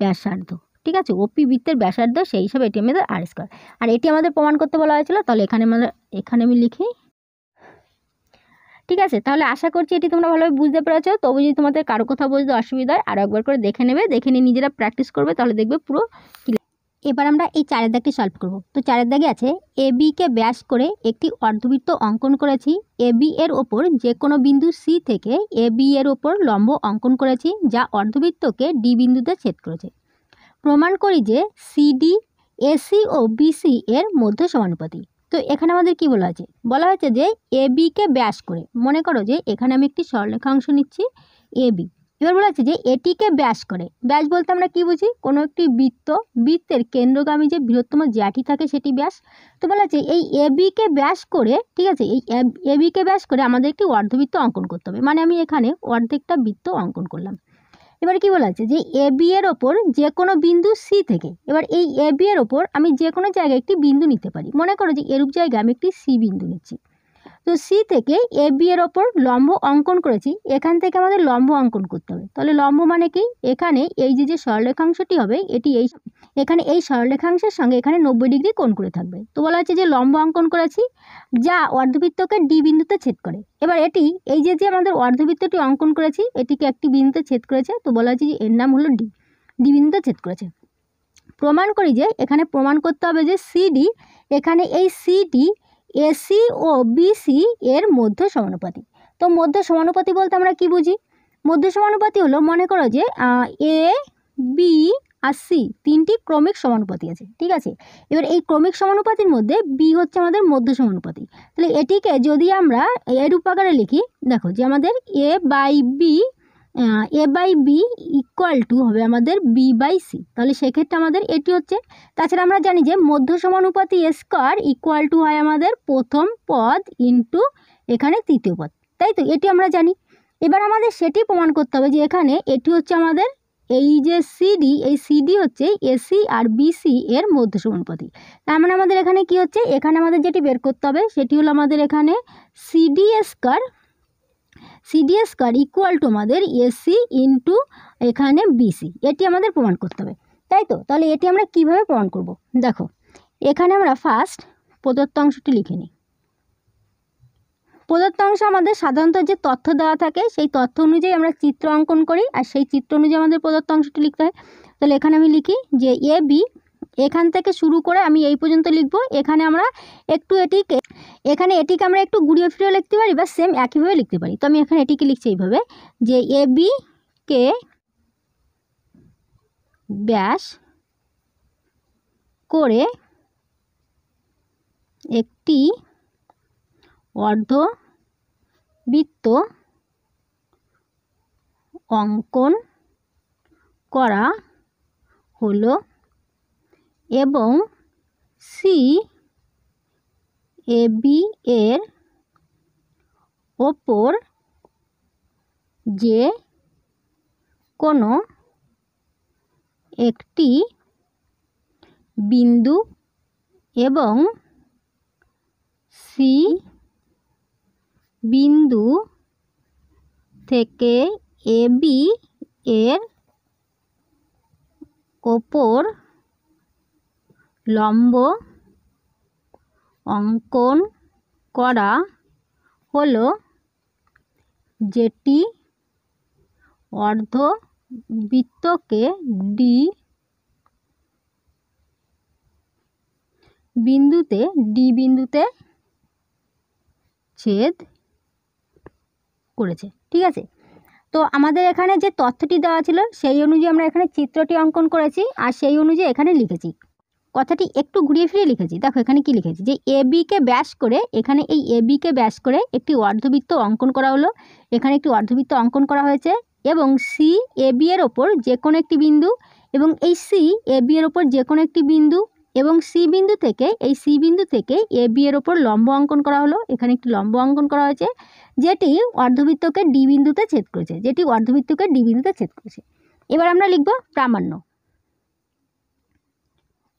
ব্যাসার্ধ। ঠিক আছে, ওপি বৃত্তের ব্যাসার্ধ, সেই হিসাবে এটি আমাদের আর স্কয়ার। আর এটি আমাদের প্রমাণ করতে বলা হয়েছিল, তাহলে এখানে আমি লিখি। ঠিক আছে, তাহলে আশা করছি এটি তোমরা ভালোভাবে বুঝতে পেরেছো। তবু যদি তোমাদের কারো কথা বুঝতে অসুবিধা হয় আরও একবার করে দেখে নেবে, দেখে নিয়ে নিজেরা প্র্যাকটিস করবে, তাহলে দেখবে পুরো ক্লিয়ার। এবার আমরা এই 4 দাগটি সলভ করব। তো 4 দাগে আছে এবিকে ব্যাস করে একটি অর্ধবৃত্ত অঙ্কন করেছি। এবি এর ওপর যে কোনো বিন্দু সি থেকে এবি এর ওপর লম্ব অঙ্কন করেছি যা অর্ধবৃত্তকে ডি বিন্দুতে ছেদ করেছে। প্রমাণ করি যে সিডি এসি ও বিসি এর মধ্যে সমানুপাতিক। তো এখানে আমাদের কি বলা আছে? বলা হয়েছে যে এবিকে ব্যাস করে, মনে করো যে এখানে আমি একটি সরলরেখাংশ নিচ্ছি এবি। এবার বলা আছে যে এটিকে ব্যাস করে। ব্যাস বলতে আমরা কি বুঝি? কোনো একটি বৃত্তের কেন্দ্রগামী যে বৃহত্তম জ্যাটি থাকে সেটি ব্যাস। তো বলা আছে এই এবিকে ব্যাস করে, ঠিক আছে, এই এবিকে ব্যাস করে আমাদের একটি অর্ধবৃত্ত অঙ্কন করতে হবে। মানে আমি এখানে অর্ধেকটা বৃত্ত অঙ্কন করলাম। এবার কি বলা আছে যে এবি এর ওপর যে কোনো বিন্দু সি থেকে, এবার এই এবি এর ওপর আমি যে কোনো জায়গায় একটি বিন্দু নিতে পারি। মনে করো যে এরূপ জায়গায় আমি একটি সি বিন্দু নিচ্ছি। তো সি থেকে এবি এর ওপর লম্ব অঙ্কন করেছি, এখান থেকে আমাদের লম্ব অঙ্কন করতে হবে। তাহলে লম্ব মানে কি? এখানে এই যে সরলরেখাংশটি হবে এটি এখানে এই সরলরেখাংশের সঙ্গে এখানে 90 ডিগ্রি কোণ করে থাকবে। তো বলা হচ্ছে যে লম্ব অঙ্কন করেছি যা অর্ধবৃত্তকে ডি বিন্দুতে ছেদ করে। এবার এটি এই যে আমাদের অর্ধবৃত্তটি অঙ্কন করেছি এটিকে একটি বিন্দুতে ছেদ করেছে, তো বলা হচ্ছে যে এর নাম হলো ডি বিন্দুতে ছেদ করেছে। প্রমাণ করি যে এখানে প্রমাণ করতে হবে যে সিডি, এখানে এই সিডি এসি ও বিসি এর মধ্য সমানুপাতিক। তো মধ্য সমানুপাতি বলতে আমরা কি বুঝি? মধ্য সমানুপাতি হলো, মনে করো যে এ বি আর সি তিনটি ক্রমিক সমানুপাতি আছে। ঠিক আছে, এবার এই ক্রমিক সমানুপাতির মধ্যে বি হচ্ছে আমাদের মধ্য সমানুপাতি। তাহলে এটিকে যদি আমরা এরূপ আকারে লিখি, দেখো যে আমাদের এ বাই বি ইকুয়াল টু হবে আমাদের বি বাই সি। তাহলে সেক্ষেত্রে আমাদের এটি হচ্ছে। তাছাড়া আমরা জানি যে মধ্য সমানুপাতি স্কয়ার ইকুয়াল টু হয় আমাদের প্রথম পদ ইন্টু এখানে তৃতীয় পদ, তাই তো? এটি আমরা জানি। এবার আমাদের সেটি প্রমাণ করতে হবে যে এখানে এটি হচ্ছে আমাদের এই যে সিডি, এই সিডি হচ্ছে এসি আর বিসি এর মধ্য সমানুপাতি। তার মানে আমাদের এখানে কি হচ্ছে? এখানে আমাদের যেটি বের করতে হবে সেটি হলো আমাদের এখানে সিডি স্কয়ার ইকুয়াল টু আমাদের এসি ইন্টু এখানে বিসি, এটি আমাদের প্রমাণ করতে হবে, তাই তো? তাহলে এটি আমরা কিভাবে প্রমাণ করব? দেখো এখানে আমরা ফার্স্ট প্রদত্ত অংশটি লিখে নিই। প্রদত্ত অংশ আমাদের সাধারণত যে তথ্য দেওয়া থাকে সেই তথ্য অনুযায়ী আমরা চিত্র অঙ্কন করি, আর সেই চিত্র অনুযায়ী আমাদের প্রদত্ত অংশটি লিখতে হয়। তাহলে এখানে আমি লিখি যে এ বি, এখান থেকে শুরু করে আমি এই পর্যন্ত লিখব। এখানে আমরা এটিকে আমরা একটু ঘুরিয়ে ফিরিয়ে লিখতে পারি বা সেম একইভাবে লিখতে পারি। তো আমি এখানে এটিকে লিখছি এইভাবে যে এ বি কে ব্যাস করে একটি অর্ধবৃত্ত অঙ্কন করা হলো এবং সি এ বি এর ওপর যে কোনো একটি বিন্দু এবং সি বিন্দু থেকে এ বি এর ওপর লম্ব অঙ্কন করা হলো যেটি অর্ধবৃত্তকে ডি বিন্দুতে ছেদ করেছে। ঠিক আছে, তো আমাদের এখানে যে তথ্যটি দেওয়া ছিল সেই অনুযায়ী আমরা এখানে চিত্রটি অঙ্কন করেছি আর সেই অনুযায়ী এখানে লিখেছি। কথাটি একটু ঘুরিয়ে ফিরিয়ে লিখেছি। দেখো এখানে কি লিখেছি যে এবিকে ব্যাস করে, এখানে এই এবিকে ব্যাস করে একটি অর্ধবৃত্ত অঙ্কন করা হলো, এখানে একটি অর্ধবৃত্ত অঙ্কন করা হয়েছে এবং সি এবি এর ওপর যে কোনো একটি বিন্দু এবং এই সি এবি এর ওপর যে কোনো একটি বিন্দু এবং সি বিন্দু থেকে এ বি এর ওপর লম্ব অঙ্কন করা হলো, এখানে একটি লম্ব অঙ্কন করা হয়েছে যেটি অর্ধবৃত্তকে ডি বিন্দুতে ছেদ করেছে, যেটি অর্ধবৃত্তকে ডি বিন্দুতে ছেদ করেছে। এবার আমরা লিখব প্রামাণ্য।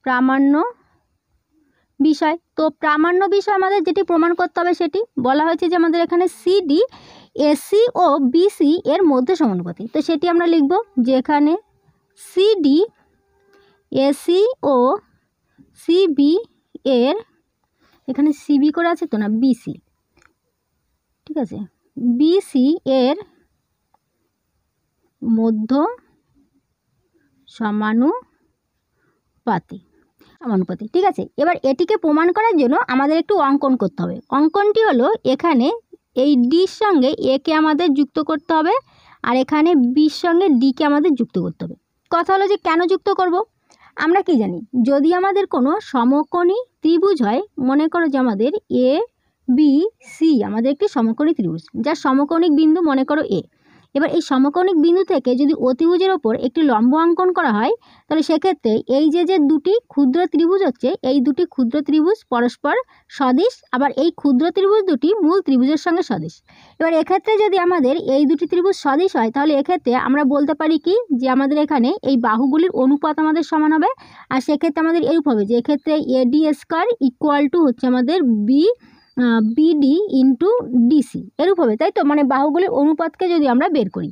প্রামাণ্য বিষয়। তো প্রামাণ্য বিষয় আমাদের যেটি প্রমাণ করতে হবে সেটি বলা হয়েছে যে আমাদের এখানে সিডি এসি ও বিসি এর মধ্যে সমানুপাতিক। তো সেটি আমরা লিখব যে এখানে সিডি এসি ও সিবি এর, এখানে সিবি করে আছে তো না, বিসি, ঠিক আছে, বিসি এর মধ্য সমানুপাতিক, ঠিক আছে। এবার এটিকে প্রমাণ করার জন্য আমাদের একটু অঙ্কন করতে হবে। অঙ্কনটি হলো এখানে এই ডির সঙ্গে একে আমাদের যুক্ত করতে হবে, আর এখানে বির সঙ্গে ডিকে আমাদের যুক্ত করতে হবে। কথা হলো যে কেন যুক্ত করব? আমরা কি জানি, যদি আমাদের কোনো সমকোণী ত্রিভুজ হয়, মনে করো যে আমাদের এ বি সি আমাদের একটি সমকোণী ত্রিভুজ, যার সমকোণিক বিন্দু মনে করো এ। এবার এই সমকোণিক বিন্দু থেকে যদি অতিভুজের ওপর একটি লম্ব অঙ্কন করা হয়, তাহলে সেক্ষেত্রে এই যে দুটি ক্ষুদ্র ত্রিভুজ হচ্ছে, এই দুটি ক্ষুদ্র ত্রিভুজ পরস্পর সদিশ, আবার এই ক্ষুদ্র ত্রিভুজ দুটি মূল ত্রিভুজের সঙ্গে সদিশ। এবার এক্ষেত্রে যদি আমাদের এই দুটি ত্রিভুজ সদিশ হয়, তাহলে এক্ষেত্রে আমরা বলতে পারি কি, যে আমাদের এখানে এই বাহুগুলির অনুপাত আমাদের সমান হবে। আর সেক্ষেত্রে আমাদের এরূপ হবে যে এক্ষেত্রে এডি স্কোয়ার ইকুয়াল টু হচ্ছে আমাদের বিডি ইন্টু ডিসি, এরূপ হবে, তাই তো? মানে বাহুগুলির অনুপাতকে যদি আমরা বের করি,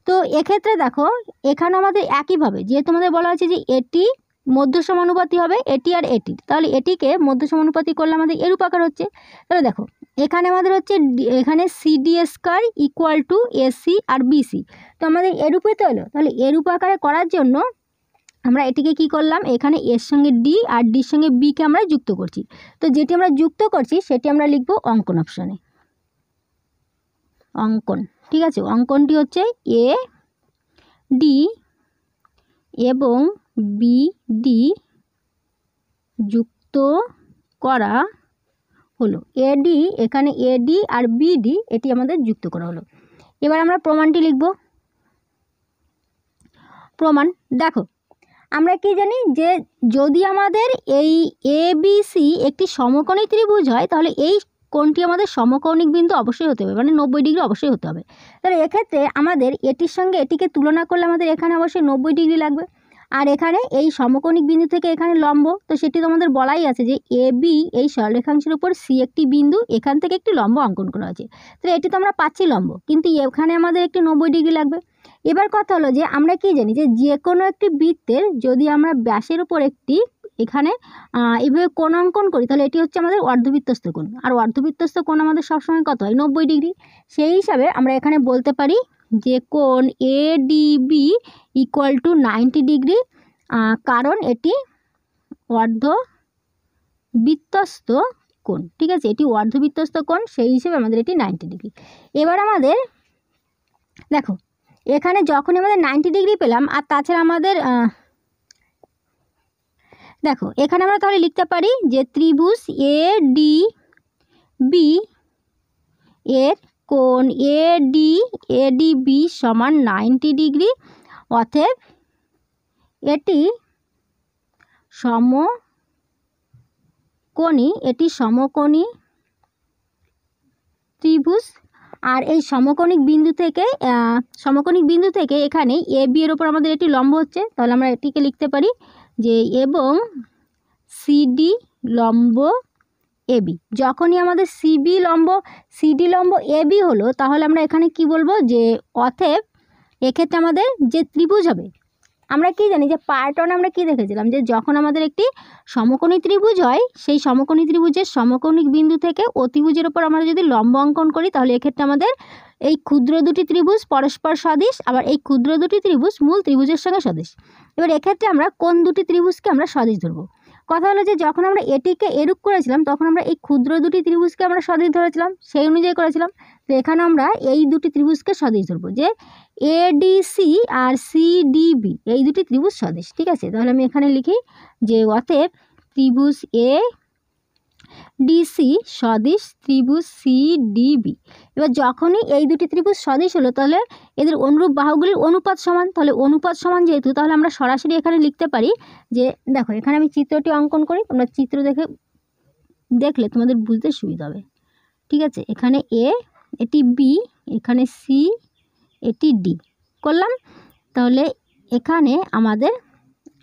তো এক্ষেত্রে দেখো এখানে আমাদের একইভাবে, যেহেতু আমাদের বলা হয়েছে যে এটি মধ্য সমানুপাতি হবে এটি আর এটির, তাহলে এটিকে মধ্য সমানুপাতি করলে আমাদের এরূপ আকার হচ্ছে। তাহলে দেখো এখানে আমাদের হচ্ছে এখানে CD square equal to AC আর বিসি, তো আমাদের এরূপে তো এলো। তাহলে এরূপ আকারে করার জন্য আমরা এটিকে কি করলাম, এখানে এর সঙ্গে ডি আর ডির সঙ্গে বিকে আমরা যুক্ত করছি। তো যেটি আমরা যুক্ত করছি সেটি আমরা লিখব অঙ্কন অপশানে, অঙ্কন, ঠিক আছে। অঙ্কনটি হচ্ছে এ ডি এবং বিডি যুক্ত করা হলো। এডি, এখানে এডি আর বিডি এটি আমাদের যুক্ত করা হলো। এবার আমরা প্রমাণটি লিখব। প্রমাণ দেখো, আমরা কি জানি যে যদি আমাদের এই এ বি সি একটি সমকোণী ত্রিভুজ হয়, তাহলে এই কোণটি আমাদের সমকৌণিক বিন্দু অবশ্যই হতে হবে, মানে 90 ডিগ্রি অবশ্যই হতে হবে। তাহলে এক্ষেত্রে আমাদের এটির সঙ্গে এটিকে তুলনা করলে আমাদের এখানে অবশ্যই 90 ডিগ্রি লাগবে। আর এখানে এই সমকোণিক বিন্দু থেকে এখানে লম্ব, তো সেটি তো আমাদের বলাই আছে যে এ বি এই সরলরেখাংশের উপর সি একটি বিন্দু, এখান থেকে একটি লম্ব অঙ্কন করা আছে। তাহলে এটি তো আমরা পাচ্ছি লম্ব, কিন্তু এখানে আমাদের একটি 90 ডিগ্রি লাগবে। এবার কথা হলো যে আমরা কি জানি যে কোনো একটি বৃত্তের যদি আমরা ব্যাসের উপর একটি এখানে এইভাবে কোণ অঙ্কন করি, তাহলে এটি হচ্ছে আমাদের অর্ধবৃত্তস্থ কোণ, আর অর্ধবৃত্তস্থ কোণ আমাদের সবসময় কত হয়, 90 ডিগ্রি। সেই হিসাবে আমরা এখানে বলতে পারি যে কোণ এডিবি ইকুয়াল টু 90 ডিগ্রি, কারণ এটি অর্ধবৃত্তস্থ কোণ, ঠিক আছে, এটি অর্ধবৃত্তস্থ কোণ, সেই হিসেবে আমাদের এটি 90 ডিগ্রি। এবার আমাদের দেখো এখানে যখনই আমাদের 90 ডিগ্রি পেলাম, আর তাছাড়া আমাদের দেখো এখানে আমরা তাহলে লিখতে পারি যে ত্রিভুজ এ ডি বি এর কোণ এডিবি সমান 90 ডিগ্রি, অতএব এটি সমকোণী ত্রিভুজ। আর এই সমকোণিক বিন্দু থেকে এখানে এ বি এর ওপর আমাদের এটি লম্ব হচ্ছে, তাহলে আমরা এটিকে লিখতে পারি যে এবং সিডি লম্ব এবি। যখনই আমাদের সিডি লম্ব এবি হলো, তাহলে আমরা এখানে কি বলবো যে অতএব এক্ষেত্রে আমাদের যে ত্রিভুজ হবে, আমরা কি জানি যে পার্ট 1 আমরা কি দেখেছিলাম যে যখন আমাদের একটি সমকোণী ত্রিভুজ হয়, সেই সমকোণী ত্রিভুজের সমকোণিক বিন্দু থেকে অতিভুজের ওপর আমরা যদি লম্ব অঙ্কন করি, তাহলে এক্ষেত্রে আমাদের এই ক্ষুদ্র দুটি ত্রিভুজ পরস্পর সদিশ, আবার এই ক্ষুদ্র দুটি ত্রিভুজ মূল ত্রিভুজের সঙ্গে সদিশ। এবার এক্ষেত্রে আমরা কোন দুটি ত্রিভুজকে আমরা সদিশ ধরবো? কথা হলো যে যখন আমরা এটিকে এরূপ করেছিলাম, তখন আমরা এই ক্ষুদ্র দুটি ত্রিভুজকে আমরা সদিশ ধরেছিলাম, সেই অনুযায়ী করেছিলাম। তো এখানে আমরা এই দুটি ত্রিভুজকে সদিশ ধরবো, যে এডিসি আর সিডিবি এই দুটি ত্রিভুজ সদিশ, ঠিক আছে। তাহলে আমি এখানে লিখি যে অতএব ত্রিভুজ এ ডিসি সদিশ ত্রিভুজ সিডিবি। এবার যখনই এই দুটি ত্রিভুজ সদিশ হলো, তাহলে এদের অনুরূপ বাহুগুলির অনুপাত সমান। তাহলে অনুপাত সমান যেহেতু, তাহলে আমরা সরাসরি এখানে লিখতে পারি যে দেখো এখানে আমি চিত্রটি অঙ্কন করি, তোমরা চিত্র দেখলে তোমাদের বুঝতে সুবিধা হবে, ঠিক আছে। এখানে এ এটি বি, এখানে সি, এটি ডি করলাম। তাহলে এখানে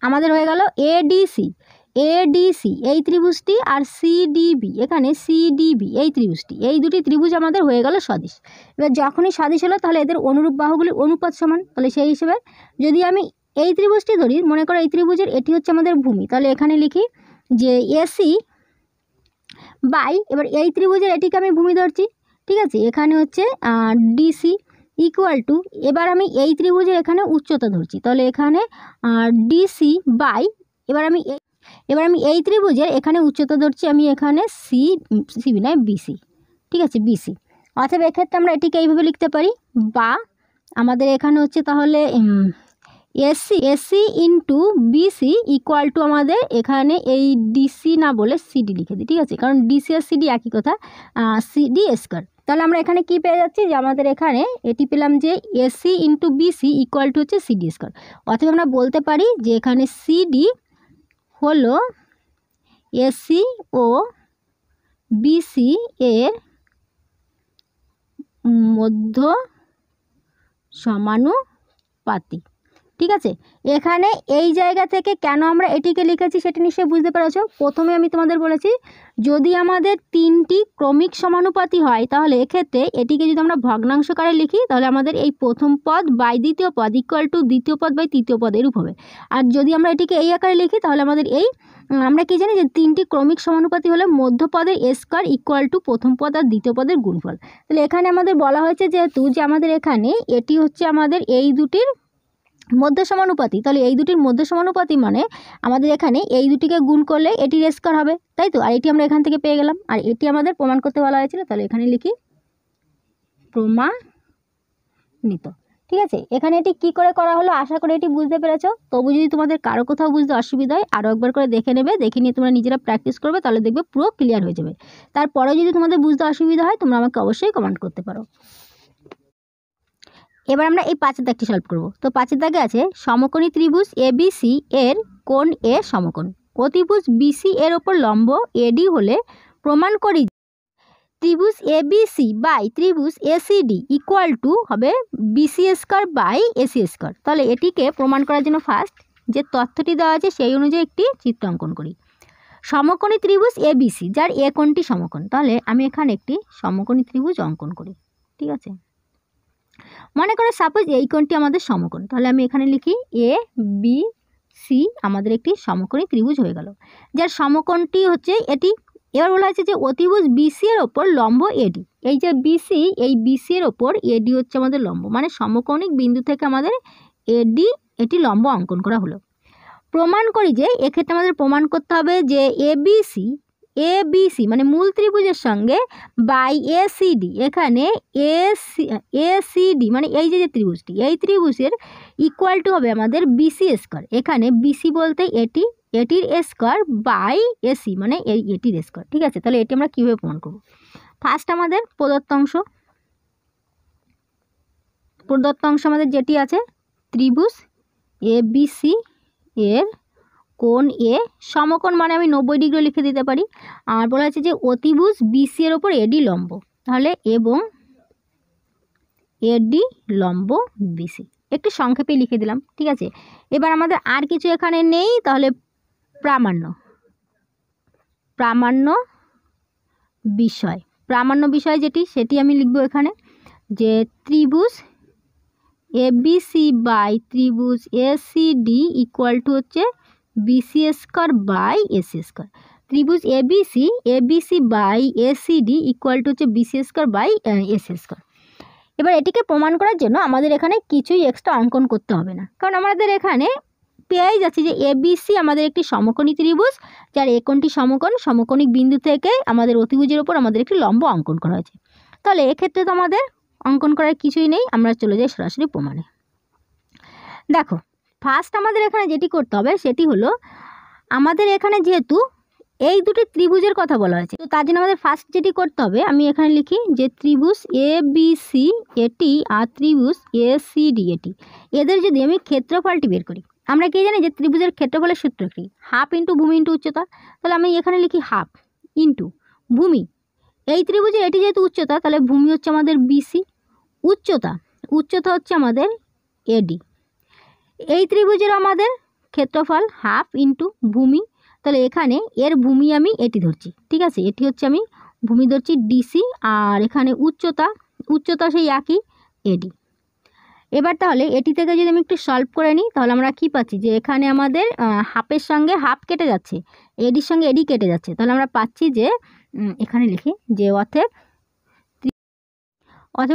আমাদের হয়ে গেল এডিসি, এডিসি এই ত্রিভুজটি, আর সিডিবি, এখানে সিডিবি এই ত্রিভুজটি, এই দুটি ত্রিভুজ আমাদের হয়ে গেল সদিশ। এবার যখনই সদিশ হলো তাহলে এদের অনুরূপ বাহুগুলি অনুপাত সমান। তাহলে সেই হিসেবে যদি আমি এই ত্রিভুজটি ধরি, মনে করো এই ত্রিভুজের এটি হচ্ছে আমাদের ভূমি, তাহলে এখানে লিখি যে এসি বাই, এবার এই ত্রিভুজের এটিকে আমি ভূমি ধরছি, ঠিক আছে, এখানে হচ্ছে ডিসি ইকুয়াল টু, এবার আমি এই ত্রিভুজের এখানে উচ্চতা ধরছি, তাহলে এখানে ডিসি বাই, এবার আমি এই ত্রিভুজের এখানে উচ্চতা ধরছি, আমি এখানে সিবি নয় বিসি, ঠিক আছে, বিসি। অথবা এক্ষেত্রে আমরা এটিকে এইভাবে লিখতে পারি, বা আমাদের এখানে হচ্ছে তাহলে AC into BC equal to আমাদের এখানে এই ডিসি না বলে সিডি লিখে দিই, ঠিক আছে, কারণ ডিসি আর সিডি একই কথা, সিডি স্কোয়ার। তাহলে আমরা এখানে কি পেয়ে যাচ্ছি যে আমাদের এখানে এটি পেলাম যে AC into BC equal to হচ্ছে সিডি স্কোয়ার। অথবা আমরা বলতে পারি যে এখানে সিডি হলো এসি ও বিসি এর মধ্য সমানুপাতি, ঠিক আছে। এখানে এই জায়গা থেকে কেন আমরা এটিকে লিখেছি সেটা নিশ্চয়ই বুঝতে পেরেছো। প্রথমে আমি তোমাদের বলেছি যদি আমাদের তিনটি ক্রমিক সমানুপাতি হয় তাহলে এক্ষেত্রে এটিকে যদি আমরা ভগ্নাংশকারে লিখি তাহলে আমাদের এই প্রথম পদ বাই দ্বিতীয় পদ ইকুয়াল টু দ্বিতীয় পদ বাই তৃতীয় পদ এরূপ হবে। আর যদি আমরা এটিকে এই আকারে লিখি তাহলে আমাদের আমরা কি জানি যে তিনটি ক্রমিক সমানুপাতি হলে মধ্যপদের স্কয়ার ইকুয়াল টু প্রথম পদ আর দ্বিতীয় পদের গুণফল। তাহলে এখানে আমাদের বলা হয়েছে যেহেতু যে আমাদের এখানে এটি হচ্ছে আমাদের এই দুটির মধ্য সমানুপাতি, তাহলে এই দুটির মধ্য সমানুপাতি মানে আমাদের এখানে এই দুটিকে গুণ করলে এটির স্কয়ার হবে, তাই তো। আর এটি আমরা এখান থেকে পেয়ে গেলাম, আর এটি আমাদের প্রমাণ করতে বলা হয়েছিল, তাহলে এখানে লিখি প্রমাণিত, ঠিক আছে। এখানে এটি কি করে করা হলো আশা করি এটি বুঝতে পেরেছো। তবু যদি তোমাদের কারো কোথাও বুঝতে অসুবিধা হয় আরও একবার করে দেখে নেবে, দেখে নিয়ে তোমরা নিজেরা প্র্যাকটিস করবে, তাহলে দেখবে পুরো ক্লিয়ার হয়ে যাবে। তারপরে যদি তোমাদের বুঝতে অসুবিধা হয় তোমরা আমাকে অবশ্যই কমেন্ট করতে পারো। এবার আমরা এই 5 দাগটি সলভ করব। তো 5 দাগে আছে সমকোণী ত্রিভুজ এবিসি এর কোণ এ সমকোণ, অতিভুজ বিসি এর ওপর লম্ব এডি হলে প্রমাণ করি ত্রিভুজ এবিসি বাই ত্রিভুজ এসিডি ইকুয়াল টু হবে BC square by AC square. তাহলে এটিকে প্রমাণ করার জন্য ফার্স্ট যে তথ্যটি দেওয়া আছে সেই অনুযায়ী একটি চিত্র অঙ্কন করি। সমকোণী ত্রিভুজ এবিসি যার এ কোণটি সমকোণ, তাহলে আমি এখানে একটি সমকোণী ত্রিভুজ অঙ্কন করি, ঠিক আছে। মনে করে সাপোজ এই কোণটি আমাদের সমকোণ, তাহলে আমি এখানে লিখি এ বি সি আমাদের একটি সমকোণী ত্রিভুজ হয়ে গেল, যার সমকোণটি হচ্ছে এটি। এবার বলা হয়েছে যে অতিভুজ বিসি এর ওপর লম্ব এডি, এই যে বিসি, এই বিসি এর ওপর এডি হচ্ছে আমাদের লম্ব, মানে সমকোণিক বিন্দু থেকে আমাদের এডি এটি লম্ব অঙ্কন করা হলো। প্রমাণ করি যে এক্ষেত্রে আমাদের প্রমাণ করতে হবে যে এবিসি মানে মূল ত্রিভুজের সঙ্গে বাই এসিডি, এখানে এসিডি মানে এই যে ত্রিভুজটি, এই ত্রিভুজের ইকুয়াল টু হবে আমাদের বিসি স্কয়ার। এখানে বিসি বলতে এটির স্কয়ার বাই এসি মানে এটির স্কয়ার, ঠিক আছে। তাহলে এটি আমরা কীভাবে প্রমাণ করব? ফার্স্ট আমাদের প্রদত্ত অংশ আমাদের যেটি আছে ত্রিভুজ এবিসি এর কোণ এ সমকোণ মানে আমি 90 ডিগ্রি লিখে দিতে পারি। আর বলা আছে যে অতিভুজ বিসি এর ওপর এডি লম্ব, তাহলে এবং এডি লম্ব বিসি একটু সংক্ষেপে লিখে দিলাম, ঠিক আছে। এবার আমাদের আর কিছু এখানে নেই, তাহলে প্রামাণ্য বিষয় যেটি সেটি আমি লিখব এখানে যে ত্রিভুজ এবিসি বাই ত্রিভুজ এসিডি ইকুয়াল টু হচ্ছে BC square by AC square. ত্রিভুজ ABC by ACD equal to হচ্ছে BC square by AC square. এবার এটিকে প্রমাণ করার জন্য আমাদের এখানে কিছুই এক্সট্রা অঙ্কন করতে হবে না, কারণ আমাদের এখানে পেয়েই যাচ্ছে যে এবিসি আমাদের একটি সমকোণী ত্রিভুজ যার এ কোণটি সমকোণিক বিন্দু থেকে আমাদের অতিভুজের ওপর আমাদের একটি লম্ব অঙ্কন করা হয়েছে। তাহলে এক্ষেত্রে তো আমাদের অঙ্কন করার কিছুই নেই, আমরা চলে যাই সরাসরি প্রমাণে। দেখো ফার্স্ট আমাদের এখানে যেটি করতে হবে সেটি হলো আমাদের এখানে যেহেতু এই দুটি ত্রিভুজের কথা বলা হয়েছে, তো তার জন্য আমাদের ফার্স্ট যেটি করতে হবে আমি এখানে লিখি যে ত্রিভুজ এবিসি এটি আর ত্রিভুজ এসিডি এটি, এদের যদি আমি ক্ষেত্রফলটি বের করি, আমরা কি জানি যে ত্রিভুজের ক্ষেত্রফলের সূত্র কি হাফ ইন্টু ভূমি ইন্টু উচ্চতা। তাহলে আমি এখানে লিখি হাফ ইন্টু ভূমি এই ত্রিভুজের এটি যেহেতু উচ্চতা, তাহলে ভূমি হচ্ছে আমাদের বিসি, উচ্চতা হচ্ছে আমাদের এডি। এই ত্রিভুজের আমাদের ক্ষেত্রফল হাফ ইন্টু ভূমি, তাহলে এখানে এর ভূমি আমি এটি ধরছি, ঠিক আছে, এটি হচ্ছে আমি ভূমি ধরছি ডিসি, আর এখানে উচ্চতা সেই একই এডি। এবার তাহলে এটি থেকে যদি আমি একটু সলভ করে নিই, তাহলে আমরা কি পাচ্ছি যে এখানে আমাদের হাফের সঙ্গে হাফ কেটে যাচ্ছে, এডির সঙ্গে এডি কেটে যাচ্ছে, তাহলে আমরা পাচ্ছি যে এখানে লিখি যে অতএব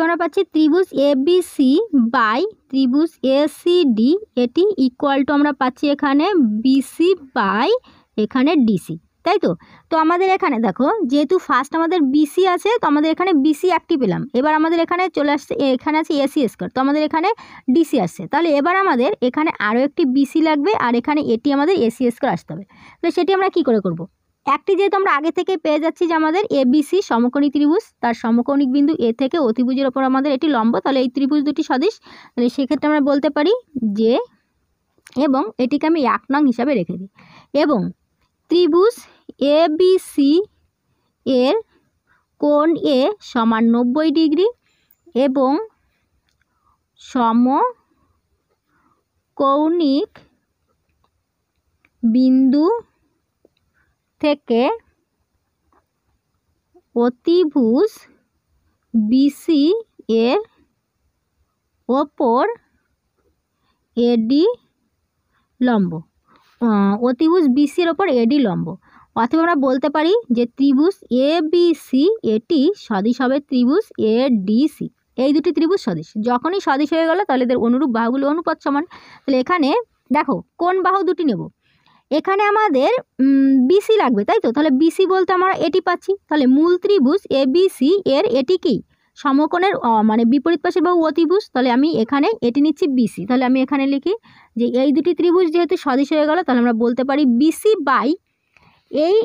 আমরা পাচ্ছি ত্রিভুজ এবিসি বাই ত্রিভুজ এসিডি এটি ইকুয়াল টু আমরা পাচ্ছি এখানে বিসি বাই এখানে ডিসি, তাই তো। তো আমাদের এখানে দেখো যেহেতু ফার্স্ট আমাদের বিসি আছে, তো আমাদের এখানে বিসি একটি পেলাম, এবার আমাদের এখানে চলে আসছে, এখানে আছে এসি স্কোয়ার, তো আমাদের এখানে ডিসি আসছে, তাহলে এবার আমাদের এখানে আরও একটি বিসি লাগবে, আর এখানে এটি আমাদের এসি স্কোয়ার আসতে হবে। তো সেটি আমরা কি করে করব? একটি যেহেতু আমরা আগে থেকে পেয়ে যাচ্ছি যে আমাদের এবিসি সমকোণী ত্রিভুজ, তার সমকোণিক বিন্দু এ থেকে অতিভুজের ওপর আমাদের এটি লম্ব, তাহলে এই ত্রিভুজ দুটি সদিশ, তাহলে সেক্ষেত্রে আমরা বলতে পারি যে, এবং এটিকে আমি 1 নং হিসাবে রেখে দিই, এবং ত্রিভুজ এবিসি এর কোণ এ সমান 90 ডিগ্রি এবং সমকৌণিক বিন্দু থেকে অতিভুজ বিসি এর ওপর এডি লম্ব, অতিভুজ বিসির ওপর এডি লম্ব। অথবা আমরা বলতে পারি যে ত্রিভুজ এবিসি এটি সদিশ হবে ত্রিভুজ এডিসি। এই দুটি ত্রিভুজ সদিশ, যখনই সদিশ হয়ে গেল তাহলে এদের অনুরূপ বাহুগুলো অনুপাত সমান। তাহলে এখানে দেখো কোন বাহু দুটি নেব, এখানে আমাদের বিসি লাগবে, তাই তো। তাহলে বিসি বলতে আমরা এটি পাচ্ছি, তাহলে মূল ত্রিভুজ এবিসি এর এটি কি সমকোণের মানে বিপরীত পাশের বাহু অতিভুজ, তাহলে আমি এখানে এটি নিচ্ছি বিসি। তাহলে আমি এখানে লিখি যে এই দুটি ত্রিভুজ যেহেতু সদিশ হয়ে গেল, তাহলে আমরা বলতে পারি বিসি বাই এই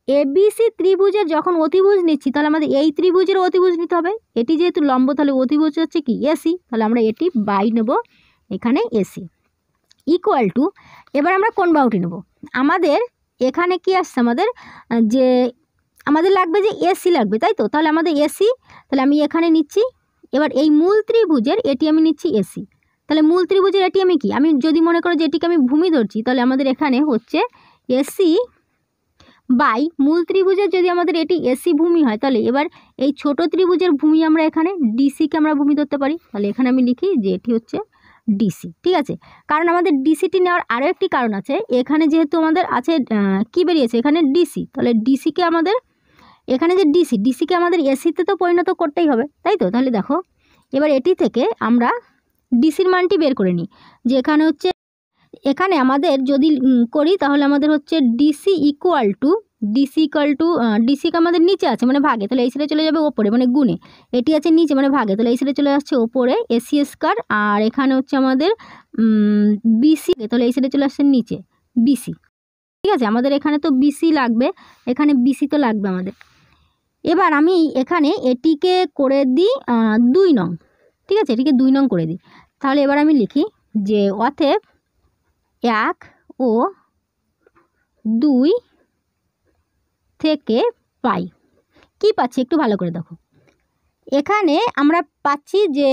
এবিসি ত্রিভুজের যখন অতিভুজ নিচ্ছি, তাহলে আমাদের এই ত্রিভুজের অতিভুজ নিতে হবে, এটি যেহেতু লম্ব তাহলে অতিভুজ হচ্ছে কি এসি, তাহলে আমরা এটি বাই নেব এখানে এসি ইকুয়াল টু, এবার আমরা কোন বাহুটি নেব, আমাদের এখানে কি আসছে আমাদের যে আমাদের লাগবে যে এসি লাগবে, তাই তো। তাহলে আমাদের এসি, তাহলে আমি এখানে নিচ্ছি, এবার এই মূল ত্রিভুজের এটি আমি নিচ্ছি এসি, তাহলে মূল ত্রিভুজের এটি আমি কি, আমি যদি মনে করো যে এটিকে আমি ভূমি ধরছি, তাহলে আমাদের এখানে হচ্ছে এসি বাই মূল ত্রিভুজের যদি আমাদের এটি এসি ভূমি হয়, তাহলে এবার এই ছোট ত্রিভুজের ভূমি আমরা এখানে ডিসিকে আমরা ভূমি ধরতে পারি, তাহলে এখানে আমি লিখি যে এটি হচ্ছে ডিসি, ঠিক আছে। কারণ আমাদের ডিসিটি নেওয়ার আরও একটি কারণ আছে, এখানে যেহেতু আমাদের আছে কি বেরিয়েছে এখানে ডিসি, তাহলে ডিসিকে আমাদের এখানে যে ডিসিকে আমাদের এসিতে তো পরিণত করতেই হবে, তাই তো। তাহলে দেখো এবার এটি থেকে আমরা ডিসির মানটি বের করে নিই, যে এখানে হচ্ছে এখানে আমাদের যদি করি তাহলে আমাদের হচ্ছে ডিসি ইকুয়াল টু ডিসিকে আমাদের নিচে আছে মানে ভাগে, তাহলে এই সাইডে চলে যাবে ওপরে মানে গুণে, এটি আছে নিচে মানে ভাগে, তাহলে এই সাইডে চলে আসছে ওপরে এসি স্কয়ার, আর এখানে হচ্ছে আমাদের বিসি, তাহলে এই সাইডে চলে আসছে নিচে বিসি, ঠিক আছে। আমাদের এখানে তো বিসি লাগবে, এখানে বিসি তো লাগবে আমাদের। এবার আমি এখানে এটিকে করে দিই 2 নং, ঠিক আছে, এটিকে 2 নং করে দিই। তাহলে এবার আমি লিখি যে অতএব 1 ও 2 থেকে পাই, কি পাচ্ছি একটু ভালো করে দেখো, এখানে আমরা পাচ্ছি যে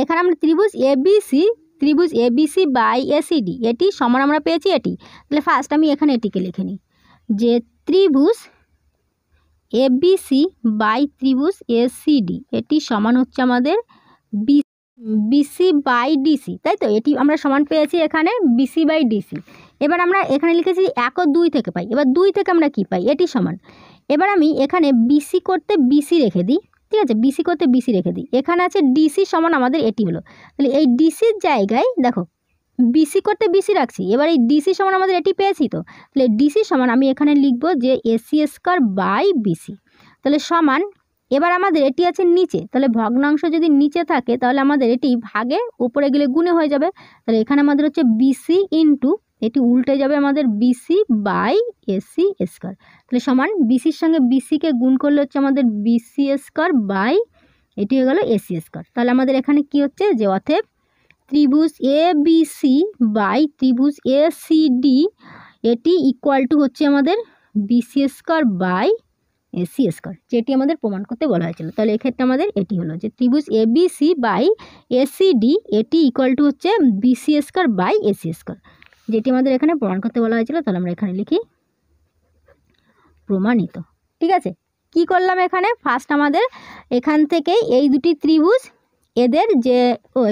এখানে আমরা ত্রিভুজ এবিসি বাই এসিডি এটি সমান আমরা পেয়েছি এটি, তাহলে ফার্স্ট আমি এখানে এটিকে লিখে নিই যে ত্রিভুজ এবিসি বাই ত্রিভুজ এসিডি এটি সমান হচ্ছে আমাদের বিসি বাই ডিসি, তাই তো। এটি আমরা সমান পেয়েছি এখানে বিসি বাই ডিসি। এবার আমরা এখানে লিখেছি 1 ও 2 থেকে পাই, এবার 2 থেকে আমরা কি পাই, এটি সমান। এবার আমি এখানে বিসি করতে বিসি রেখে দিই, ঠিক আছে, বিসি করতে বিসি রেখে দিই, এখানে আছে ডিসি সমান আমাদের এটি হলো, তাহলে এই ডিসির জায়গায় দেখো বিসি করতে বিসি রাখছি, এবার এই ডিসি সমান আমাদের এটি পেয়েছি, তো তাহলে ডিসি সমান আমি এখানে লিখব যে এসি স্কয়ার বাই বিসি, তাহলে সমান, এবার আমাদের এটি আছে নিচে, তাহলে ভগ্নাংশ যদি নিচে থাকে তাহলে আমাদের এটি ভাগে উপরে গেলে গুণে হয়ে যাবে, তাহলে এখানে আমাদের হচ্ছে বিসি ইন্টু এটি উল্টে যাবে আমাদের বিসি বাই এসি স্কয়ার, তাহলে সমান বিসির সঙ্গে বিসিকে গুণ করলে হচ্ছে আমাদের বিসি স্কয়ার বাই এটি হয়ে গেল এসি স্কয়ার। তাহলে আমাদের এখানে কি হচ্ছে যে অতএব ত্রিভুজ এবিসি বাই ত্রিভুজ এসিডি এটি ইকুয়াল টু হচ্ছে আমাদের BC square by AC square, যেটি আমাদের প্রমাণ করতে বলা হয়েছিল। তাহলে এক্ষেত্রে আমাদের এটি হলো যে ত্রিভুজ এবিসি বাই এসিডি এটি ইকুয়াল টু হচ্ছে BC square by AC square, যেটি আমাদের এখানে প্রমাণ করতে বলা হয়েছিল। তাহলে আমরা এখানে লিখি প্রমাণিত। ঠিক আছে, কি করলাম এখানে, ফার্স্ট আমাদের এখান থেকে এই দুটি ত্রিভুজ এদের যে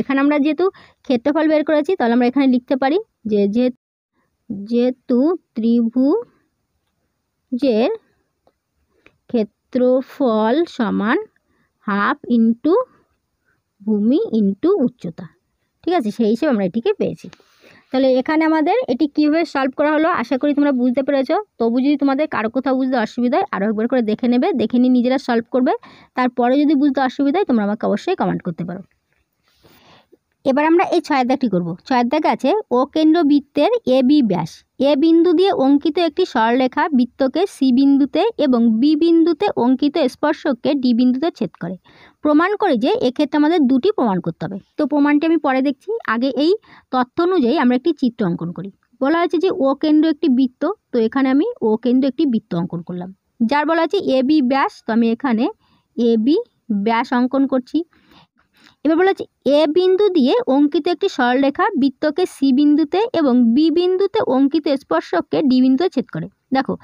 এখানে আমরা যেহেতু ক্ষেত্রফল বের করেছি, তাহলে আমরা এখানে লিখতে পারি যে যেহেতু ত্রিভুজের ক্ষেত্রফল সমান হাফ ইন্টু ভূমি ইন্টু উচ্চতা। ঠিক আছে, সেই হিসেবে আমরা এটিকে পেয়েছি। তাহলে এখানে আমাদের এটি কীভাবে সলভ করা হলো আশা করি তোমরা বুঝতে পেরেছো। তবু যদি তোমাদের কারো কোথাও বুঝতে অসুবিধা হয় আরও একবার করে দেখে নেবে, দেখে নিয়ে নিজেরা সলভ করবে। তারপরে যদি বুঝতে অসুবিধা হয় তোমরা আমাকে অবশ্যই কমেন্ট করতে পারো। এবার আমরা এই 6 দাগটি করব। 6 দাগে আছে ও কেন্দ্রবৃত্তের এ বি ব্যাস, এ বিন্দু দিয়ে অঙ্কিত একটি সরলরেখা বৃত্তকে সি বিন্দুতে এবং বি বিন্দুতে অঙ্কিত স্পর্শককে ডি বিন্দুতে ছেদ করে। প্রমাণ করি যে এক্ষেত্রে আমাদের দুটি প্রমাণ করতে হবে। তো প্রমাণটি আমি পরে দেখছি, আগে এই তথ্য অনুযায়ী আমরা একটি চিত্র অঙ্কন করি। বলা হয়েছে যে ও কেন্দ্র একটি বৃত্ত, তো এখানে আমি ও কেন্দ্র একটি বৃত্ত অঙ্কন করলাম। যার বলা হয়েছে এ বি ব্যাস, তো আমি এখানে এ বি ব্যাস অঙ্কন করছি। এবার বলা হচ্ছে এ বিন্দু দিয়ে অঙ্কিত একটি সরলরেখা বৃত্তকে সি বিন্দুতে এবং বি বিন্দুতে অঙ্কিত স্পর্শককে ডি বিন্দুতে ছেদ করে। দেখো,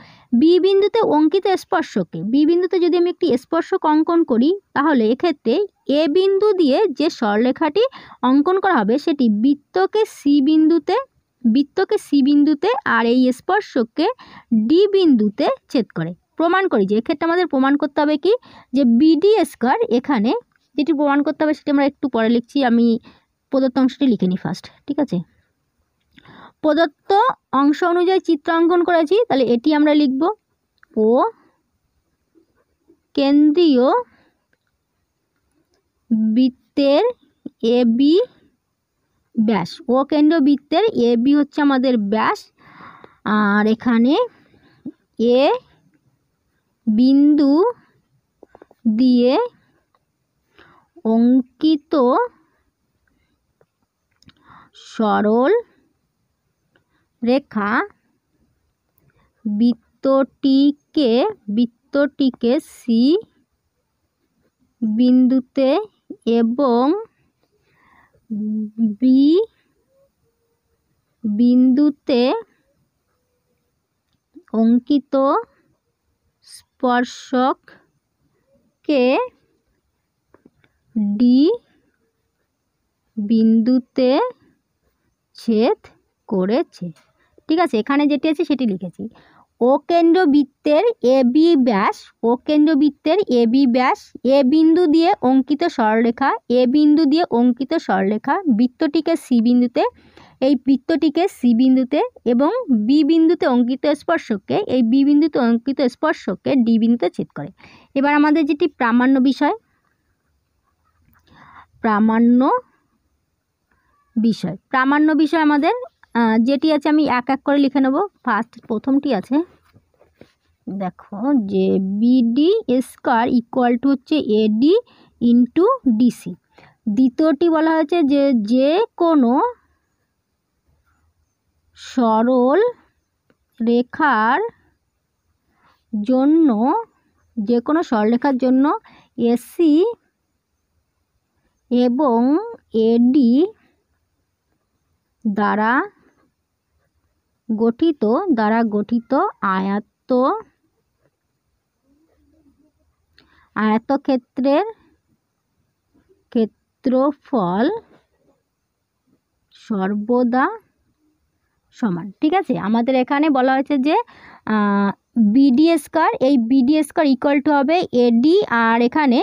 বি বিন্দুতে অঙ্কিত স্পর্শককে, বি বিন্দুতে যদি আমি একটি স্পর্শক অঙ্কন করি তাহলে এক্ষেত্রে এ বিন্দু দিয়ে যে সরলরেখাটি অঙ্কন করা হবে সেটি বৃত্তকে সি বিন্দুতে আর এই স্পর্শককে ডি বিন্দুতে ছেদ করে। প্রমাণ করি যে এক্ষেত্রে আমাদের প্রমাণ করতে হবে কি, যে বিডি স্কোয়ার, এখানে যেটি প্রমাণ করতে হবে সেটি আমরা একটু পরে লিখছি, আমি প্রদত্ত অংশটি লিখে নিই ফার্স্ট। ঠিক আছে, প্রদত্ত অংশ অনুযায়ী চিত্র অঙ্কন করেছি, তাহলে এটি আমরা লিখব ও কেন্দ্রীয় বৃত্তের এ বি ব্যাস, ও কেন্দ্রীয় বৃত্তের এ বি হচ্ছে আমাদের ব্যাস, আর এখানে এ বিন্দু দিয়ে অঙ্কিত সরল রেখা বৃত্তটিকে সি বিন্দুতে এবং বি বিন্দুতে অঙ্কিত স্পর্শককে ডি বিন্দুতে ছেদ করেছে। ঠিক আছে, এখানে যেটি আছে সেটি লিখেছি। ও কেন্দ্রবৃত্তের এ বি ব্যাস, ও কেন্দ্রবৃত্তের এ বি ব্যাস, এ বিন্দু দিয়ে অঙ্কিত সরলরেখা, এ বিন্দু দিয়ে অঙ্কিত সরলরেখা বৃত্তটিকে সি বিন্দুতে, এই বৃত্তটিকে সি বিন্দুতে এবং বি বিন্দুতে অঙ্কিত স্পর্শককে, এই বি বিন্দুতে অঙ্কিত স্পর্শককে ডি বিন্দুতে ছেদ করে। এবার আমাদের যেটি প্রামাণ্য বিষয় আমাদের যেটি আছে আমি এক এক করে লিখে নেব। প্রথমটি আছে, দেখো যে বিডি স্কোয়ার ইকুয়াল টু হচ্ছে এডি ইন্টু ডিসি। দ্বিতীয়টি বলা হয়েছে যে কোনো সরল রেখার জন্য এসি এবং এডি দ্বারা গঠিত আয়তক্ষেত্রের ক্ষেত্রফল সর্বদা সমান। ঠিক আছে, আমাদের এখানে বলা হয়েছে যে বিডি স্কোয়ার, এই বিডি স্কোয়ার ইকুয়াল টু হবে এডি, আর এখানে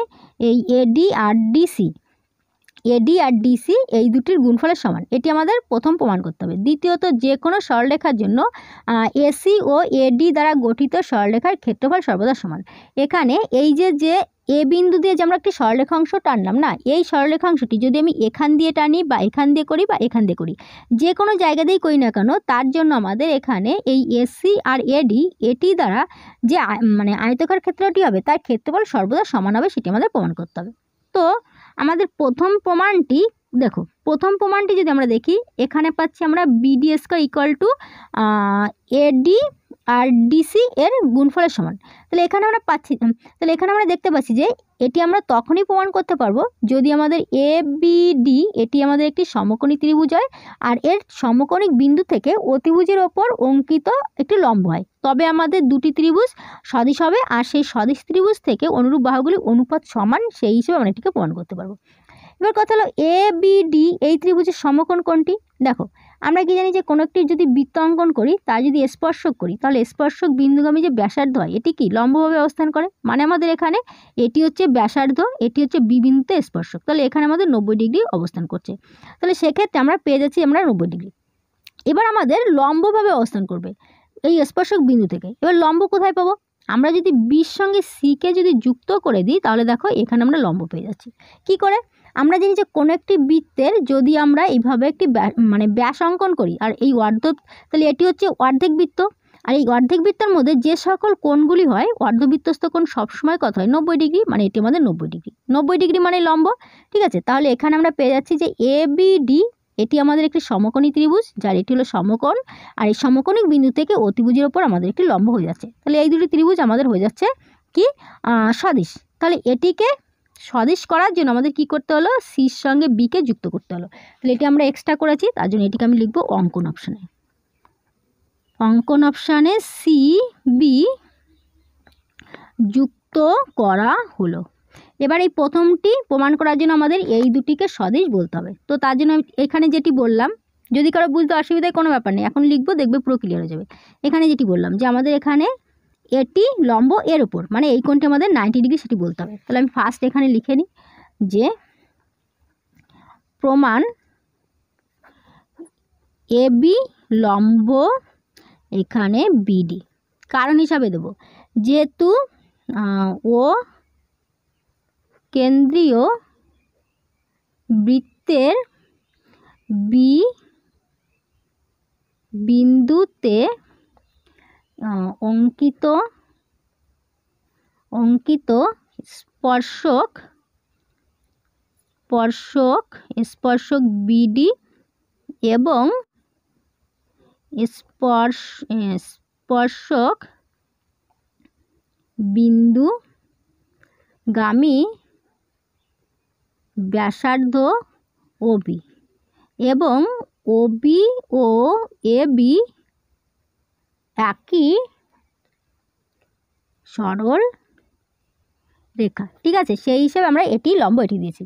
এই এডি আর ডিসি এই দুটির গুণফলের সমান। এটি আমাদের প্রথম প্রমাণ করতে হবে। দ্বিতীয়ত, যে কোনো সরলরেখার জন্য এসি ও এডি দ্বারা গঠিত সরলরেখার ক্ষেত্রফল সর্বদা সমান। এখানে এই যে এ বিন্দু দিয়ে যে আমরা একটি সরলরেখা অংশ টানলাম না, এই সরলরেখা অংশটি যদি আমি এখান দিয়ে টানি বা এখান দিয়ে করি বা এখান দিয়ে করি, যে কোনো জায়গা দিয়েই করি না কেন, তার জন্য আমাদের এখানে এই এসি আর এটি দ্বারা যে আয়তকার ক্ষেত্রটি হবে তার ক্ষেত্রফল সর্বদা সমান হবে, সেটি আমাদের প্রমাণ করতে হবে। তো আমাদের প্রথম প্রমাণটি যদি আমরা দেখি, এখানে পাচ্ছি আমরা BD square equal to AD আর ডিসি এর গুণফলের সমান। তাহলে এখানে আমরা দেখতে পাচ্ছি যে এটি আমরা তখনই প্রমাণ করতে পারবো যদি আমাদের এ বি ডি এটি আমাদের একটি সমকোণী ত্রিভুজ হয় আর এর সমকোণিক বিন্দু থেকে অতিভুজের ওপর অঙ্কিত একটি লম্ব হয়, তবে আমাদের দুটি ত্রিভুজ সদিশ হবে আর সেই সদিশ ত্রিভুজ থেকে অনুরূপ বাহুগুলি অনুপাত সমান, সেই হিসেবে আমরা এটিকে প্রমাণ করতে পারবো। এবার কথা হলো এ বি ডি এই ত্রিভুজের সমকোণ কোনটি? দেখো আমরা কি জানি যে কোনো একটি যদি বৃত্ত অঙ্কন করি তার যদি স্পর্শক করি তাহলে স্পর্শক বিন্দুগামী যে ব্যাসার্ধ হয় এটি কি লম্বভাবে অবস্থান করে, মানে আমাদের এখানে এটি হচ্ছে ব্যাসার্ধ, এটি হচ্ছে বি বিন্দুতে স্পর্শক, তাহলে এখানে আমাদের 90 ডিগ্রি অবস্থান করছে। তাহলে সেক্ষেত্রে আমরা পেয়ে যাচ্ছি আমরা 90 ডিগ্রি। এবার আমাদের লম্বভাবে অবস্থান করবে এই স্পর্শক বিন্দু থেকে। এবার লম্ব কোথায় পাবো? আমরা যদি বির সঙ্গে সিকে যদি যুক্ত করে দিই তাহলে দেখো এখানে আমরা লম্ব পেয়ে যাচ্ছি। কি করে? আমরা জানি যে কোনো একটি বৃত্তের যদি আমরা এইভাবে একটি ব্যাস অঙ্কন করি আর এই তাহলে এটি হচ্ছে অর্ধেক বৃত্ত, আর এই অর্ধেক বৃত্তের মধ্যে যে সকল কোণগুলি হয় অর্ধবৃত্তস্থ কোণ সবসময় কত হয়? 90 ডিগ্রি, মানে এটি আমাদের 90 ডিগ্রি। 90 ডিগ্রি মানে লম্ব, ঠিক আছে। তাহলে এখানে আমরা পেয়ে যাচ্ছি যে এ বি ডি এটি আমাদের একটি সমকোণী ত্রিভুজ, যার এটি হলো সমকোণ, আর এই সমকোণিক বিন্দু থেকে অতিভুজের ওপর আমাদের একটি লম্ব হয়ে যাচ্ছে। তাহলে এই দুটি ত্রিভুজ আমাদের হয়ে যাচ্ছে কি সদিশ। তাহলে এটিকে সদিশ করার জন্য আমাদের কি করতে হলো? সির সঙ্গে বিকে যুক্ত করতে হলো। তাহলে এটি আমরা এক্সট্রা করেছি, তার জন্য এটিকে আমি লিখবো অঙ্কন অপশানে। অঙ্কন অপশানে সি বি যুক্ত করা হলো। এবার এই প্রথমটি প্রমাণ করার জন্য আমাদের এই দুটিকে সদিশ বলতে হবে। তো তার জন্য এখানে যেটি বললাম, যদি কারো বুঝতে অসুবিধায় কোনো ব্যাপার নেই, এখন লিখবো, দেখবে পুরো ক্লিয়ার হয়ে যাবে। এখানে যেটি বললাম যে আমাদের এখানে এটি লম্ব এর উপর, মানে এই কোণটি আমাদের 90 ডিগ্রি, সেটি বলতে হবে। তাহলে আমি ফার্স্ট এখানে লিখে নিই যে প্রমাণ এ বি লম্ব এখানে বিডি। কারণ হিসাবে দেব যেহেতু ও কেন্দ্রীয় বৃত্তের বি বিন্দুতে অঙ্কিত স্পর্শক বিডি এবং স্পর্শক বিন্দুগামী ব্যাসার্ধ ওবি এবং ওবি ও এবি একই সরল রেখা, ঠিক আছে। সেই হিসেবে আমরা এটি লম্ব এটি দিয়েছি।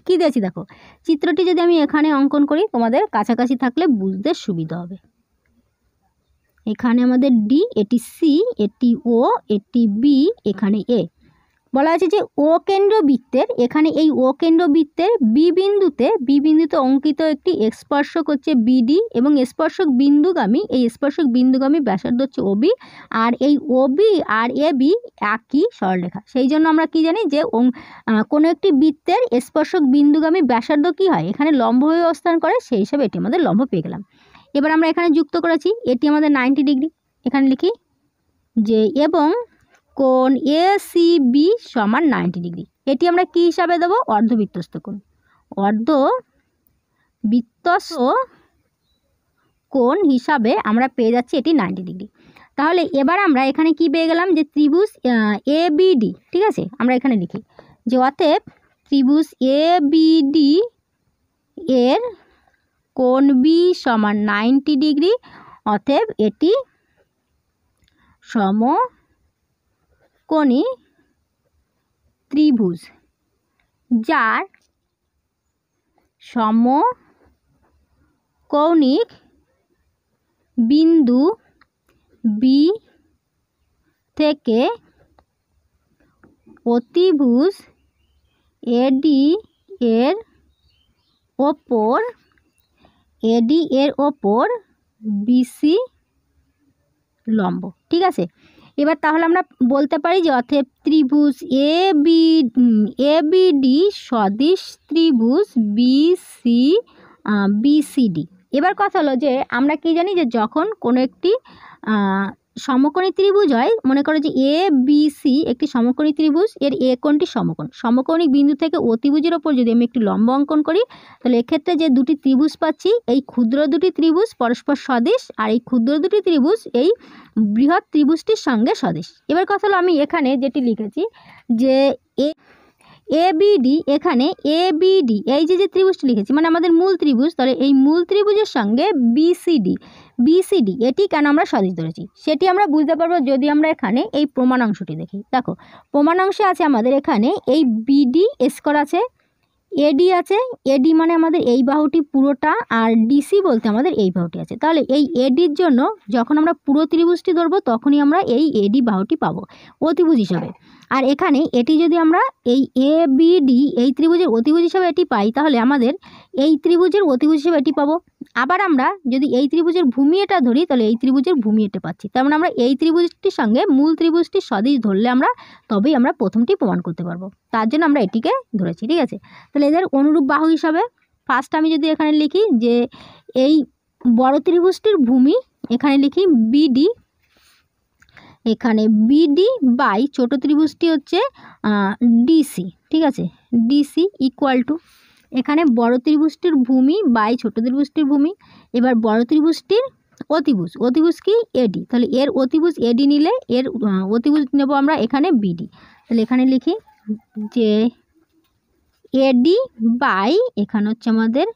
কি দিয়েছি দেখো, চিত্রটি যদি আমি এখানে অঙ্কন করি তোমাদের কাছাকাছি থাকলে বুঝতে সুবিধা হবে। এখানে আমাদের ডি, এটি সি, এটি ও, এটি বি, এখানে এ। বলা আছে যে ও কেন্দ্র বৃত্তের, এখানে এই ও কেন্দ্র বৃত্তের বি বিন্দুতে অঙ্কিত একটি স্পর্শক হচ্ছে বিডি এবং স্পর্শক বিন্দুগামী ব্যাসার্ধ হচ্ছে ওবি, আর এই ওবি আর এবি একই সরলরেখা। সেই জন্য আমরা কি জানি যে কোনো একটি বৃত্তের স্পর্শক বিন্দুগামী ব্যাসার্ধ কি হয়? এখানে লম্ব হয়ে অবস্থান করে, সেই হিসাবে এটি আমাদের লম্ব পেয়ে গেলাম। এবার আমরা এখানে যুক্ত করেছি এটি আমাদের 90 ডিগ্রি। এখানে লিখি যে এবং কোণ এ সি বি সমান 90 ডিগ্রি। এটি আমরা কি হিসাবে দেবো? অর্ধবৃত্তস্থ কোণ। অর্ধবৃত্তস্থ কোণ হিসাবে আমরা পেয়ে যাচ্ছি এটি 90 ডিগ্রি। তাহলে এবার আমরা এখানে কি পেয়ে গেলাম যে ত্রিভুজ এ বি ডি, ঠিক আছে। আমরা এখানে লিখি যে অতএব ত্রিভুজ এ বি ডি এর কোণ বি সমান 90 ডিগ্রি, অতএব এটি সমকোণী ত্রিভুজ যার সমকৌণিক বিন্দু বি থেকে অতিভুজ এডি এর ওপর বিসি লম্ব, ঠিক আছে। এবার তাহলে আমরা বলতে পারি যে অতএব ত্রিভুজ এ বি ডি সদিশ ত্রিভুজ বিসিডি। এবার কথা হলো যে আমরা কি জানি যে যখন কোনো একটি সমকোণী ত্রিভুজ হয়, মনে করো যে এ বি সি একটি সমকোণী ত্রিভুজ, এর এ কোণটি সমকোণ, সমকোণিক বিন্দু থেকে অতিভুজের ওপর যদি আমি একটি লম্ব অঙ্কন করি তাহলে এক্ষেত্রে যে দুটি ত্রিভুজ পাচ্ছি এই ক্ষুদ্র দুটি ত্রিভুজ পরস্পর সদিশ, আর এই ক্ষুদ্র দুটি ত্রিভুজ এই বৃহৎ ত্রিভুজটির সঙ্গে সদিশ। এবার কথা হলো আমি এখানে যেটি লিখেছি যে এবিডি, এখানে এবিডি এই যে ত্রিভুজটি লিখেছি মানে আমাদের মূল ত্রিভুজ, তাহলে এই মূল ত্রিভুজের সঙ্গে বিসিডি এটি কেন আমরা সদিশ ধরেছি সেটি আমরা বুঝতে পারবো যদি আমরা এখানে এই প্রমাণ অংশটি দেখি। দেখো প্রমাণ অংশে আছে আমাদের এখানে এই বিডি স্কোয়ার আছে, এডি আছে, এডি মানে আমাদের এই বাহুটি পুরোটা, আর ডিসি বলতে আমাদের এই বাহুটি আছে। তাহলে এই এডির জন্য যখন আমরা পুরো ত্রিভুজটি ধরবো তখনই আমরা এই এডি বাহুটি পাবো অতিভুজ হিসাবে। আর এখানে এটি যদি আমরা এই এ বি ডি এই ত্রিভুজের অতিভুজ হিসাবে এটি পাই তাহলে আমাদের এই ত্রিভুজের অতিভুজ হিসাবে এটি পাবো। আবার আমরা যদি এই ত্রিভুজের ভূমি এটা ধরি তাহলে এই ত্রিভুজের ভূমি এটা পাচ্ছি। তার মানে আমরা এই ত্রিভুজটির সঙ্গে মূল ত্রিভুজটির সদিশ ধরলে আমরা তবেই আমরা প্রথমটি প্রমাণ করতে পারবো, তার জন্য আমরা এটিকে ধরেছি। ঠিক আছে, তাহলে এদের অনুরূপ বাহু হিসাবে ফার্স্ট আমি যদি এখানে লিখি যে এই বড় ত্রিভুজটির ভূমি এখানে লিখি বিডি, এখানে বিডি বাই ছোটো ত্রিভুজটি হচ্ছে ডিসি। ঠিক আছে, ডিসি ইকুয়াল টু এখানে বড় ত্রিভুজটির ভূমি বাই ছোট ত্রিভুজটির ভূমি। এবার বড় ত্রিভুজটির অতিভুজ কি এডি, তাহলে এর অতিভুজ এডি নিলে এর অতিভুজ নেব আমরা এখানে বিডি। তাহলে এখানে লিখি যে এডি বাই এখানে হচ্ছে আমাদের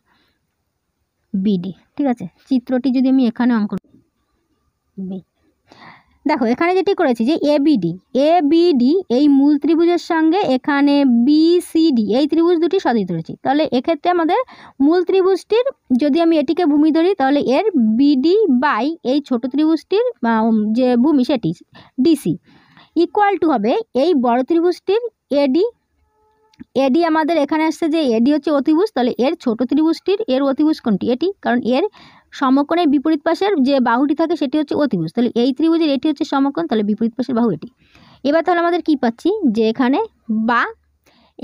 বিডি। ঠিক আছে, চিত্রটি যদি আমি এখানে অঙ্কন বি, দেখো এখানে যেটি করেছি যে এবিডি এই মূল ত্রিভুজের সঙ্গে এখানে বিসিডি এই ত্রিভুজ দুটি সদিশ ধরেছি। তাহলে এক্ষেত্রে আমাদের মূল ত্রিভুজটির যদি আমি এটিকে ভূমি ধরি তাহলে এর বিডি বাই এই ছোট ত্রিভুজটির যে ভূমি সেটি ডিসি ইকুয়াল টু হবে এই বড় ত্রিভুজটির এডি আমাদের এখানে আসছে যে এডি হচ্ছে অতিভুজ, তাহলে এর ছোট ত্রিভুজটির এর অতিভুজ কোনটি এটি, কারণ এর সমকোণের বিপরীত পাশের যে বাহুটি থাকে সেটি হচ্ছে অতিভুজ, তাহলে এই ত্রিভুজের এটি হচ্ছে সমকোণ, তাহলে বিপরীত পাশের বাহু এটি। এবার তাহলে আমাদের কি পাচ্ছি যে এখানে বা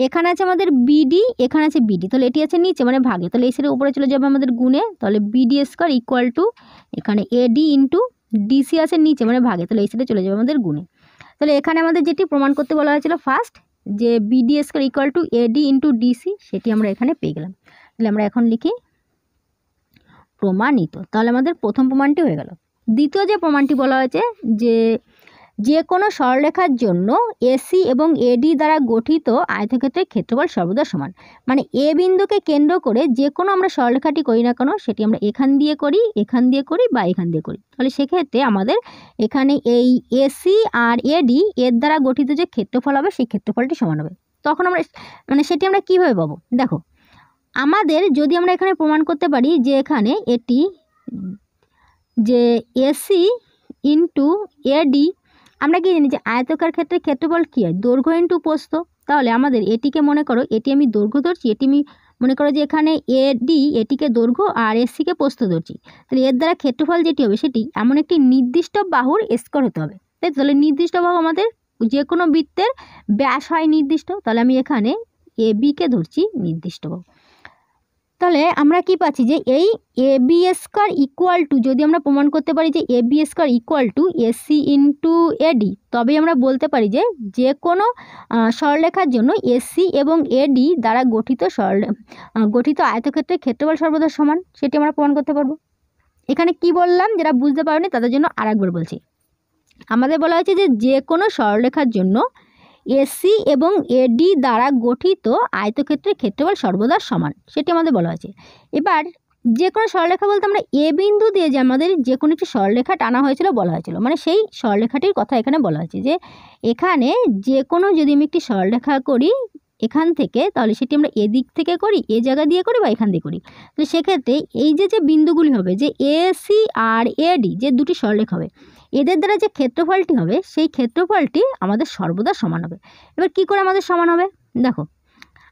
এখানে আছে আমাদের বিডি, এখানে আছে বিডি, তাহলে এটি আছে নিচে মানে ভাগে, তাহলে এই সাইডে উপরে চলে যাবে আমাদের গুণে, তাহলে বিডি স্কোয়ার ইকুয়াল টু এখানে এডি ইন্টু ডিসি আছে নিচে মানে ভাগে, তাহলে এই সাইডে চলে যাবে আমাদের গুণে। তাহলে এখানে আমাদের যেটি প্রমাণ করতে বলা হয়েছিল ফার্স্ট যে BD square equal to AD into DC, সেটি আমরা এখানে পেয়ে গেলাম। তাহলে আমরা এখন লিখি প্রমাণিত, তাহলে আমাদের প্রথম প্রমাণটি হয়ে গেল। দ্বিতীয় যে প্রমাণটি বলা হয়েছে যে কোনো সরলরেখার জন্য এসি এবং এডি দ্বারা গঠিত আয়তক্ষেত্রের ক্ষেত্রফল সর্বদা সমান। মানে এ বিন্দুকে কেন্দ্র করে যে কোনো আমরা সরলরেখাটি করি না কেন সেটি আমরা এখান দিয়ে করি বা এখান দিয়ে করি, তাহলে সেক্ষেত্রে আমাদের এখানে এই এসি আর এডি এর দ্বারা গঠিত যে ক্ষেত্রফল হবে সেই ক্ষেত্রফলটি সমান হবে। তখন আমরা মানে সেটি আমরা কীভাবে পাবো, দেখো আমাদের যদি আমরা এখানে প্রমাণ করতে পারি যে এখানে এটি যে এসি ইন্টু এডি, আমরা কি জানি যে আয়তকার ক্ষেত্রে ক্ষেত্রফল কী হয় দৈর্ঘ্য ইন্টু প্রস্থ, তাহলে আমাদের এটিকে মনে করো এটি আমি দৈর্ঘ্য ধরছি, এটি আমি মনে করো যে এখানে এডি এটিকে দৈর্ঘ্য আর এসিকে প্রস্থ ধরছি, তাহলে এর দ্বারা ক্ষেত্রফল যেটি হবে সেটি এমন একটি নির্দিষ্ট বাহুর স্কোয়ার হতে হবে। তাহলে নির্দিষ্ট বাহু আমাদের যে কোনো বৃত্তের ব্যাস হয় নির্দিষ্ট, তাহলে আমি এখানে এ বিকে ধরছি নির্দিষ্ট বাহু। তাহলে আমরা কি পাচ্ছি যে এই A B square equal to যদি আমরা প্রমাণ করতে পারি যে A B square equal to AC into AD, তবেই আমরা বলতে পারি যে কোনো সরলরেখার জন্য এসি এবং এডি দ্বারা গঠিত আয়তক্ষেত্রের ক্ষেত্রফল সর্বদা সমান, সেটি আমরা প্রমাণ করতে পারবো। এখানে কি বললাম যারা বুঝতে পারেনি তাদের জন্য আরেকবার বলছি। আমাদের বলা হয়েছে যে কোনো সরলরেখার জন্য এসি এবং এডি দ্বারা গঠিত আয়তক্ষেত্রের ক্ষেত্রফল সর্বদা সমান, সেটি আমাদের বলা হয়েছে। এবার যে কোনো সরলরেখা বলতে আমরা এ বিন্দু দিয়ে যে আমাদের যে কোনো একটি সরলরেখা টানা হয়েছিল বলা হয়েছিল, মানে সেই সরলরেখাটির কথা এখানে বলা হয়েছে যে এখানে যে কোনো যদি আমি একটি সরলরেখা করি এখান থেকে তাহলে সেটি আমরা এদিক থেকে করি, এ জায়গা দিয়ে করি বা এখান দিয়ে করি, তো সেক্ষেত্রে এই যে বিন্দুগুলি হবে যে এসি আর এডি যে দুটি সরলরেখা হবে এদের দ্বারা যে ক্ষেত্রফলটি হবে সেই ক্ষেত্রফলটি আমাদের সর্বদা সমান হবে। এবার কি করে আমাদের সমান হবে, দেখো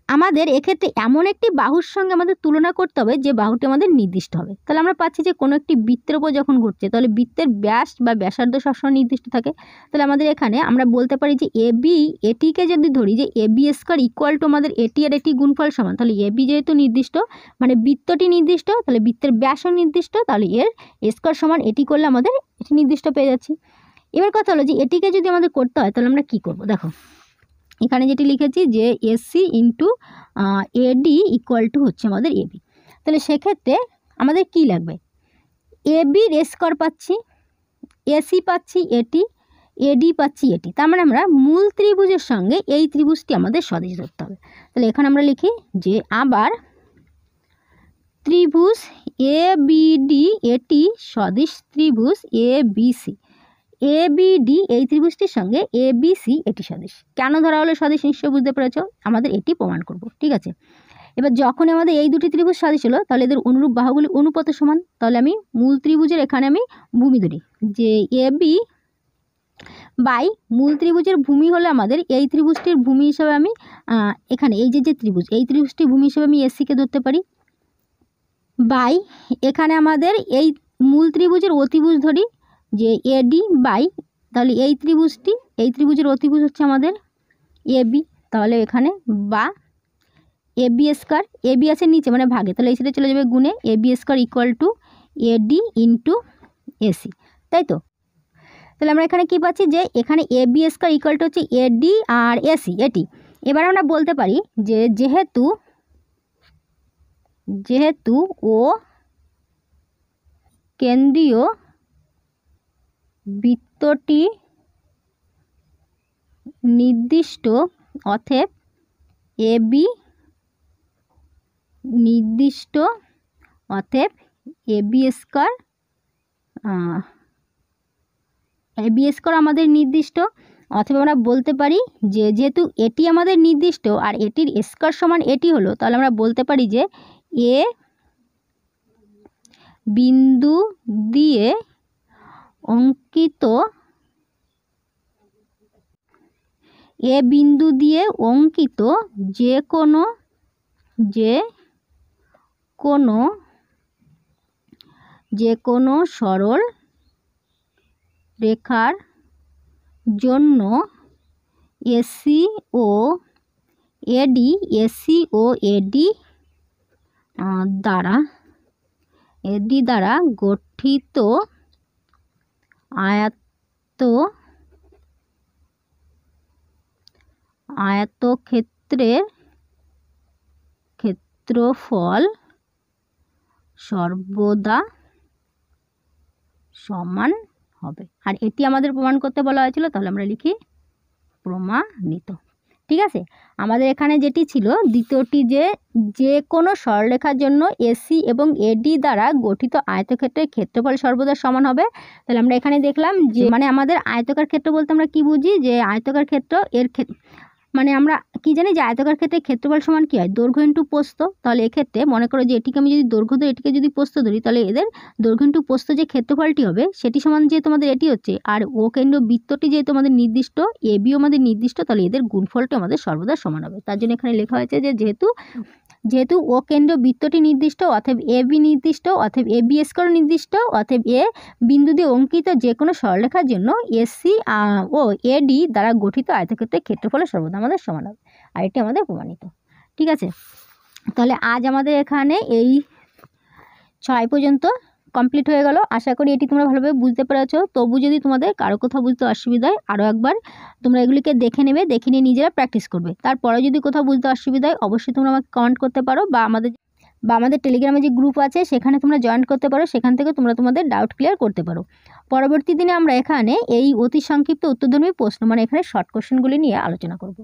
আমাদের এক্ষেত্রে এমন একটি বাহুর সঙ্গে আমাদের তুলনা করতে হবে যে বাহুটি আমাদের নির্দিষ্ট হবে। তাহলে আমরা পাচ্ছি যে কোনো একটি বৃত্তের উপর যখন ঘটছে তাহলে বৃত্তের ব্যাস বা ব্যাসার্ধ সবসময় নির্দিষ্ট থাকে, তাহলে আমাদের এখানে আমরা বলতে পারি যে এ বি এটিকে যদি ধরি যে A B square equal to আমাদের এটি আর এটি গুণফল সমান, তাহলে এ বি যেহেতু নির্দিষ্ট মানে বৃত্তটি নির্দিষ্ট তাহলে বৃত্তের ব্যাসও নির্দিষ্ট, তাহলে এর স্কোয়ার সমান এটি করলে আমাদের এটি নির্দিষ্ট পেয়ে যাচ্ছি। এবার কথা হলো যে এটিকে যদি আমাদের করতে হয় তাহলে আমরা কী করব। দেখো এখানে যেটি লিখেছি যে AC into eddy equal to হচ্ছে আমাদের এবি। তাহলে সেক্ষেত্রে আমাদের কি লাগবে, এবির স্কোয়ার পাচ্ছি, এসি পাচ্ছি এটি, এডি পাচ্ছি এটি, তার মানে আমরা মূল ত্রিভুজের সঙ্গে এই ত্রিভুজটি আমাদের সদিশ ধরতে হবে। তাহলে এখানে আমরা লিখি যে আবার ত্রিভুজ এ বিডি এটি সদিশ ত্রিভুজ এ বিসি, এ বিডি এই ত্রিভুজটির সঙ্গে এ বিসি এটি সদিশ। কেন ধরা হলো সদিশ নিশ্চয়ই বুঝতে পেরেছ, আমাদের এটি প্রমাণ করব। ঠিক আছে, এবার যখন আমাদের এই দুটি ত্রিভুজ সদিশ হলো তাহলে এদের অনুরূপ বাহুগুলি অনুপাত সমান। তাহলে আমি মূল ত্রিভুজের এখানে আমি ভূমি ধরি যে এ বি বাই মূল ত্রিভুজের ভূমি হলে আমাদের এই ত্রিভুজটির ভূমি হিসাবে আমি এখানে এই যে ত্রিভুজ এই ত্রিভুজটির ভূমি হিসাবে আমি এসিকে ধরতে পারি, বাই এখানে আমাদের এই মূল ত্রিভুজের অতিভুজ ধরি যে এডি বাই, তাহলে এই ত্রিভুজের অতিভুজ হচ্ছে আমাদের এবি, তাহলে এখানে বা এবি স্কোয়ার, এবি আছে নিচে মানে ভাগে, তাহলে এই সাইডে চলে যাবে গুণে, AB square equal to AD into AC, তাই তো। তাহলে আমরা এখানে কি পাচ্ছি যে এখানে এবি স্কোয়ার ইকুয়াল টু হচ্ছে এডি আর এসি এটি। এবার আমরা বলতে পারি যে যেহেতু ও কেন্দ্রীয় বৃত্তটি নির্দিষ্ট, অতএব এবি নির্দিষ্ট, অতএব এবি স্কোয়ার আমাদের নির্দিষ্ট। অথবা আমরা বলতে পারি যে যেহেতু এটি আমাদের নির্দিষ্ট আর এটির স্কোয়ার সমান এটি হলো, তাহলে আমরা বলতে পারি যে এ বিন্দু দিয়ে অঙ্কিত যে কোনো সরল রেখার জন্য এসি ও এডি দ্বারা গঠিত আয়তক্ষেত্রের ক্ষেত্রফল সর্বদা সমান হবে। আর এটি আমাদের প্রমাণ করতে বলা হয়েছিল, তাহলে আমরা লিখি প্রমাণিত। ঠিক আছে, আমাদের এখানে যেটি ছিল দ্বিতীয়টি যে কোনো সরলরেখার জন্য এসি এবং এডি দ্বারা গঠিত আয়তক্ষেত্রের ক্ষেত্রফল সর্বদা সমান হবে। তাহলে আমরা এখানে দেখলাম যে মানে আমাদের আয়তকার ক্ষেত্র বলতে আমরা কি বুঝি, যে আয়তকার ক্ষেত্র এর মানে আমরা কি জানি যে আয়তকার ক্ষেত্রে ক্ষেত্রফল সমান কি হয়, দৈর্ঘ্য ইন্টু প্রস্থ। তাহলে এক্ষেত্রে মনে করো যে এটিকে আমি যদি দৈর্ঘ্য ধরি, এটিকে যদি প্রস্থ ধরি, তাহলে এদের দৈর্ঘ্য ইন্টু প্রস্থ যে ক্ষেত্রফলটি হবে সেটি সমান যেহেতু আমাদের এটি হচ্ছে, আর ও কেন্দ্র বৃত্তটি যেহেতু আমাদের নির্দিষ্ট, এবিও আমাদের নির্দিষ্ট, তাহলে এদের গুণফলটি আমাদের সর্বদা সমান হবে। তার জন্য এখানে লেখা হয়েছে যে যেহেতু ও কেন্দ্র বৃত্তটি নির্দিষ্ট, অতএব এবি নির্দিষ্ট, অতএব এবি স্কোয়ার নির্দিষ্ট, অতএব এ বিন্দু দিয়ে অঙ্কিত যে কোনো সরলরেখার জন্য এসি ও এডি দ্বারা গঠিত আয়তক্ষেত্রের ক্ষেত্রফল সর্বদা আমাদের সমান হবে। আর এটি আমাদের প্রমাণিত। ঠিক আছে, তাহলে আজ আমাদের এখানে এই 6 পর্যন্ত কমপ্লিট হয়ে গেল। আশা করি এটি তোমরা ভালোভাবে বুঝতে পেরেছো। তবু যদি তোমাদের কারো কোথাও বুঝতে অসুবিধা হয় আরও একবার তোমরা এগুলিকে দেখে নেবে, দেখে নিয়ে নিজেরা প্র্যাকটিস করবে। তারপরে যদি কোথাও বুঝতে অসুবিধা হয় অবশ্যই তোমরা আমাকে কমেন্ট করতে পারো, বা আমাদের টেলিগ্রামে যে গ্রুপ আছে সেখানে তোমরা জয়েন করতে পারো, সেখান থেকে তোমরা তোমাদের ডাউট ক্লিয়ার করতে পারো। পরবর্তী দিনে আমরা এখানে এই অতি সংক্ষিপ্ত উত্তরধর্মী প্রশ্ন মানে এখানে শর্ট কোশ্চেনগুলি নিয়ে আলোচনা করব।